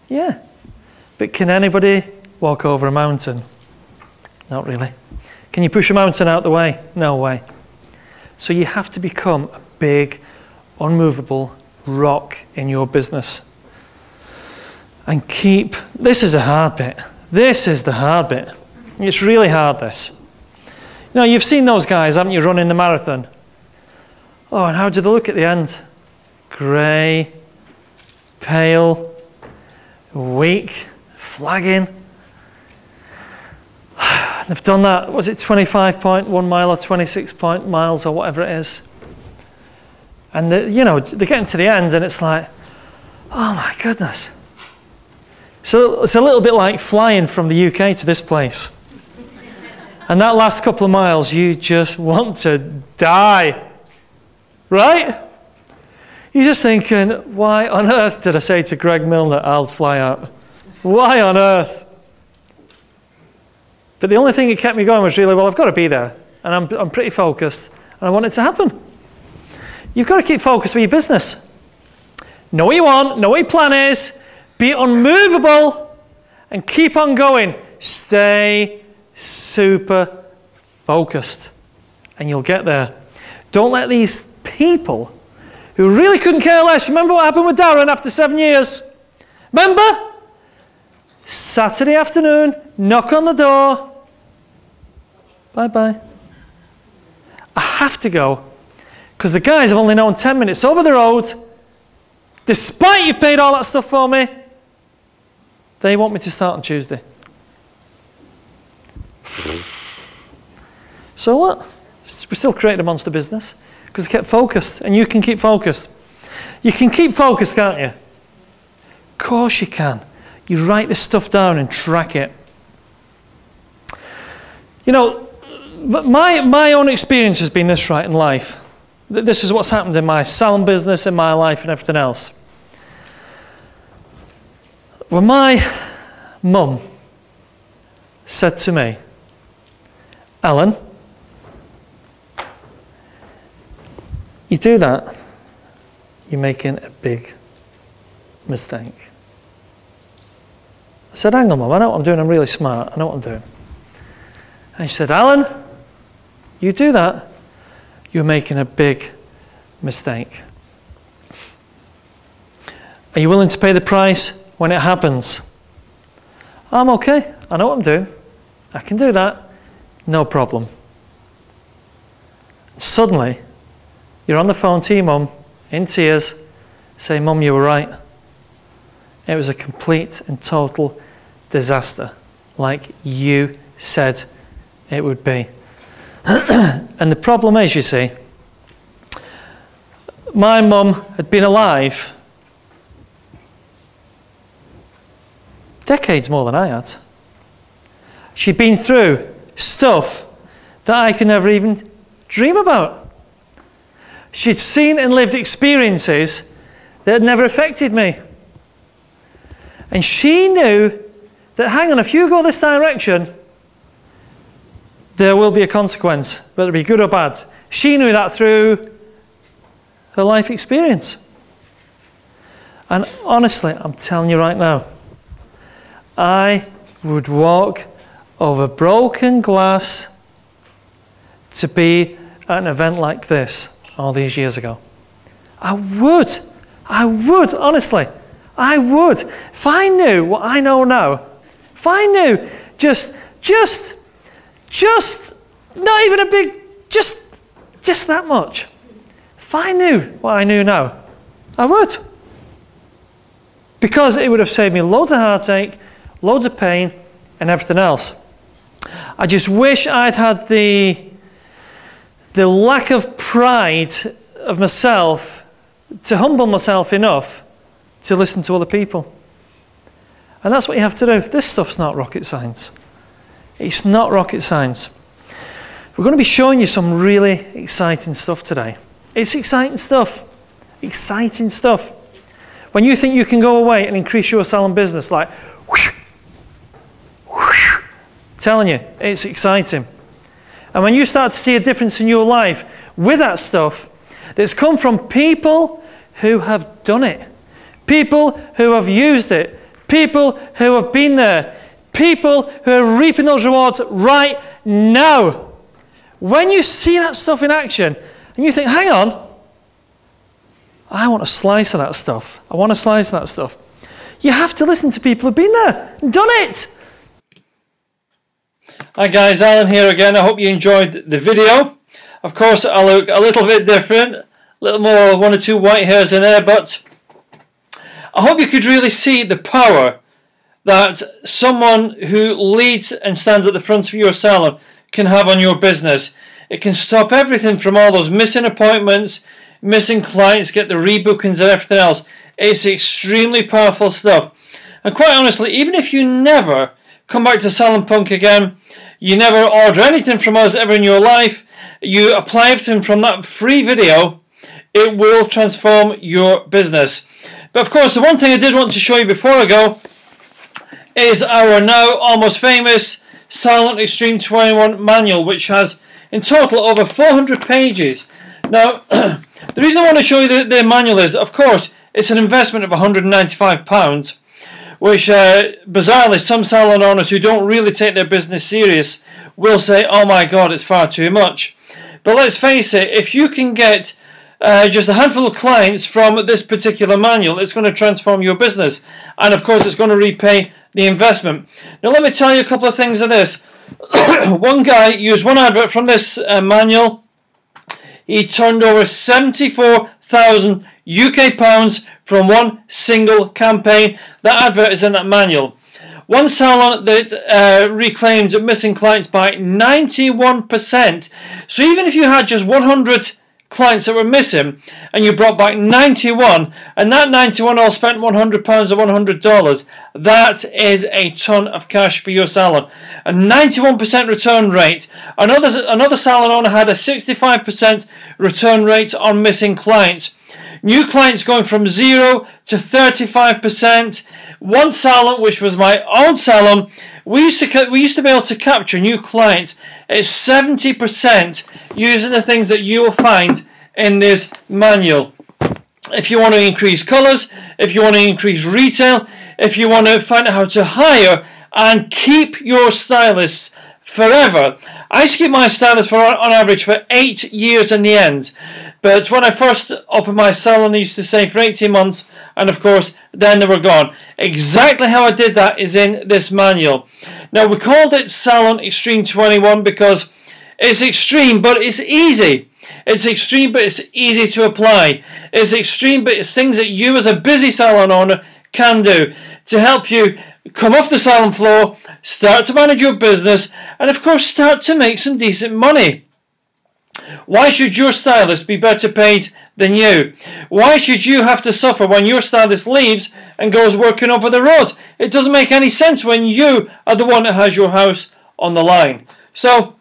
[SPEAKER 1] Yeah. But can anybody walk over a mountain? Not really. Can you push a mountain out the way? No way. So you have to become a big, unmovable rock in your business. And this is a hard bit. This is the hard bit. It's really hard, this. You know, you've seen those guys, haven't you, running the marathon? Oh, and how do they look at the end? Grey, pale, weak, flagging. They've done that, was it 25.1 mile or 26 miles or whatever it is? And you know, they're getting to the end and it's like, oh my goodness. So it's a little bit like flying from the UK to this place. And that last couple of miles, you just want to die. Right? You're just thinking, why on earth did I say to Greg Milner, I'll fly out? Why on earth? But the only thing that kept me going was really, well, I've got to be there. And I'm pretty focused. And I want it to happen. You've got to keep focused with your business. Know what you want. Know what your plan is. Be unmovable. And keep on going. Stay super focused. And you'll get there. Don't let these people who really couldn't care less. Remember what happened with Darren after 7 years? Remember? Saturday afternoon, knock on the door. Bye-bye. I have to go because the guys have only known 10 minutes over the road. Despite you've paid all that stuff for me, they want me to start on Tuesday. So what? We still created a monster business because I kept focused, and you can keep focused. You can keep focused, can't you? Of course you can. You write this stuff down and track it. You know, my own experience has been this, right, in life. This is what's happened in my salon business, in my life, and everything else. When my mum said to me, Alan, you do that, you're making a big mistake. I said, hang on, Mum, I know what I'm doing, I'm really smart, I know what I'm doing. And she said, Alan, you do that, you're making a big mistake. Are you willing to pay the price when it happens? I'm okay, I know what I'm doing. I can do that, no problem. Suddenly, you're on the phone to your mum, in tears, saying, Mum, you were right. It was a complete and total disaster, like you said it would be. And the problem is, you see, my mum had been alive decades more than I had. She'd been through stuff that I could never even dream about. She'd seen and lived experiences that had never affected me. And she knew that, hang on, if you go this direction, there will be a consequence, whether it be good or bad. She knew that through her life experience. And honestly, I'm telling you right now, I would walk over broken glass to be at an event like this all these years ago. I would, honestly, I would. If I knew what I know now, if I knew just not even a big, just that much. If I knew what I knew now, I would. Because it would have saved me loads of heartache, loads of pain, and everything else. I just wish I'd had the lack of pride of myself to humble myself enough to listen to other people. And that's what you have to do. This stuff's not rocket science. It's not rocket science. We're going to be showing you some really exciting stuff today. It's exciting stuff. Exciting stuff. When you think you can go away and increase your salon business, like, whoosh, whoosh, telling you, it's exciting. And when you start to see a difference in your life with that stuff that's come from people who have done it, people who have used it, people who have been there, people who are reaping those rewards right now. When you see that stuff in action and you think, hang on, I want a slice of that stuff. I want a slice of that stuff. You have to listen to people who've been there and done it. Hi guys, Alan here again. I hope you enjoyed the video. Of course, I look a little bit different, a little more, one or two white hairs in there, but I hope you could really see the power that someone who leads and stands at the front of your salon can have on your business. It can stop everything from all those missing appointments, missing clients, get the rebookings and everything else. It's extremely powerful stuff. And quite honestly, even if you never come back to Salon Punk again, you never order anything from us ever in your life, you apply everything from that free video, it will transform your business. But of course, the one thing I did want to show you before I go is our now almost famous Salon Extreme 21 manual, which has in total over 400 pages. Now, the reason I want to show you the manual is, of course, it's an investment of £195, which bizarrely some salon owners who don't really take their business serious will say, oh my god, it's far too much. But let's face it, if you can get just a handful of clients from this particular manual, it's going to transform your business. And of course, it's going to repay the investment. Now, let me tell you a couple of things of this. One guy used one advert from this manual. He turned over 74,000 UK pounds from one single campaign. That advert is in that manual. One salon that reclaimed missing clients by 91%. So even if you had just 100 clients that were missing and you brought back 91, and that 91 all spent £100 or $100, that is a ton of cash for your salon. A 91% return rate. Another salon owner had a 65% return rate on missing clients. New clients going from 0 to 35%. One salon, which was my own salon, We used to be able to capture new clients at 70% using the things that you will find in this manual. If you want to increase colours, if you want to increase retail, if you want to find out how to hire and keep your stylists forever. I used to keep my stylists for on average for 8 years in the end. But when I first opened my salon, I used to say for 18 months, and of course, then they were gone. Exactly how I did that is in this manual. Now, we called it Salon Extreme 21 because it's extreme, but it's easy. It's extreme, but it's easy to apply. It's extreme, but it's things that you as a busy salon owner can do to help you come off the salon floor, start to manage your business, and of course, start to make some decent money. Why should your stylist be better paid than you? Why should you have to suffer when your stylist leaves and goes working over the road? It doesn't make any sense when you are the one that has your house on the line. So,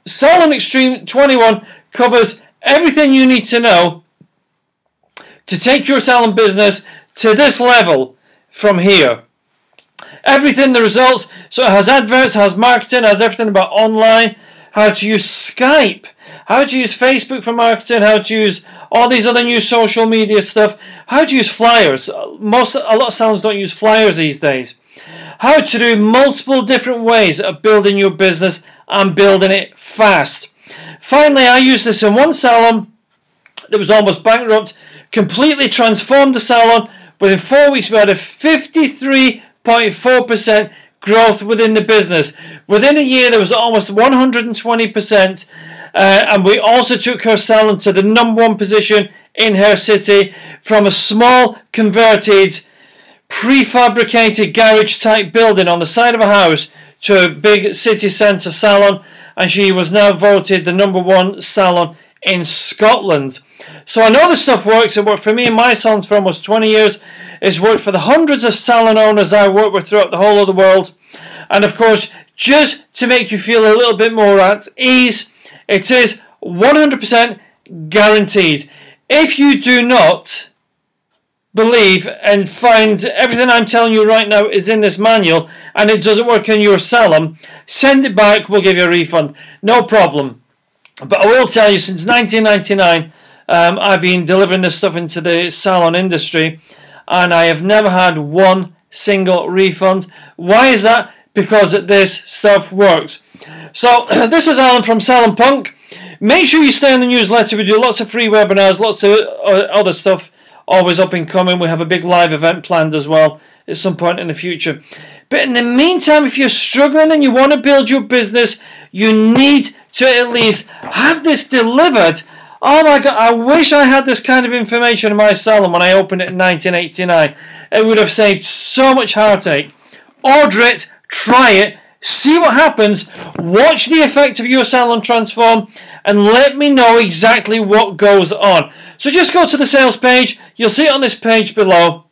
[SPEAKER 1] Salon Extreme 21 covers everything you need to know to take your salon business to this level from here. Everything, the results, so it has adverts, has marketing, has everything about online, how to use Skype, how to use Facebook for marketing, how to use all these other new social media stuff, how to use flyers. A lot of salons don't use flyers these days. How to do multiple different ways of building your business and building it fast. Finally, I used this in one salon that was almost bankrupt, completely transformed the salon. Within 4 weeks, we had a 53.4% growth within the business. Within a year, there was almost 120%. And we also took her salon to the #1 position in her city from a small converted prefabricated garage type building on the side of a house to a big city centre salon, and she was now voted the #1 salon in Scotland. So I know this stuff works. It worked for me and my salons for almost 20 years. It's worked for the hundreds of salon owners I work with throughout the whole of the world. And of course, just to make you feel a little bit more at ease, it is 100% guaranteed. If you do not believe and find everything I'm telling you right now is in this manual and it doesn't work in your salon, send it back, we'll give you a refund. No problem. But I will tell you, since 1999, I've been delivering this stuff into the salon industry and I have never had one single refund. Why is that? Because this stuff works. So this is Alan from Salon Punk. Make sure you stay on the newsletter. We do lots of free webinars, lots of other stuff always up and coming. We have a big live event planned as well at some point in the future. But in the meantime, if you're struggling and you want to build your business, you need to at least have this delivered. Oh my God, I wish I had this kind of information in my salon when I opened it in 1989. It would have saved so much heartache. Order it, try it, see what happens, watch the effect of your salon transform, and let me know exactly what goes on. So just go to the sales page. You'll see it on this page below.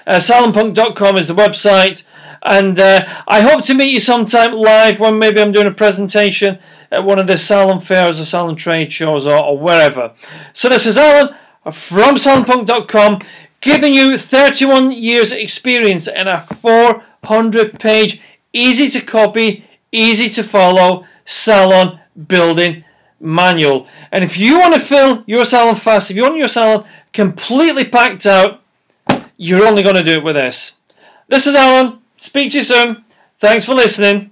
[SPEAKER 1] Salonpunk.com is the website. And I hope to meet you sometime live when maybe I'm doing a presentation at one of the salon fairs or salon trade shows or wherever. So this is Alan from Salonpunk.com giving you 31 years experience in a 400-page, easy to copy, easy to follow salon building manual. And if you want to fill your salon fast, if you want your salon completely packed out, you're only going to do it with this. This is Alan. Speak to you soon. Thanks for listening.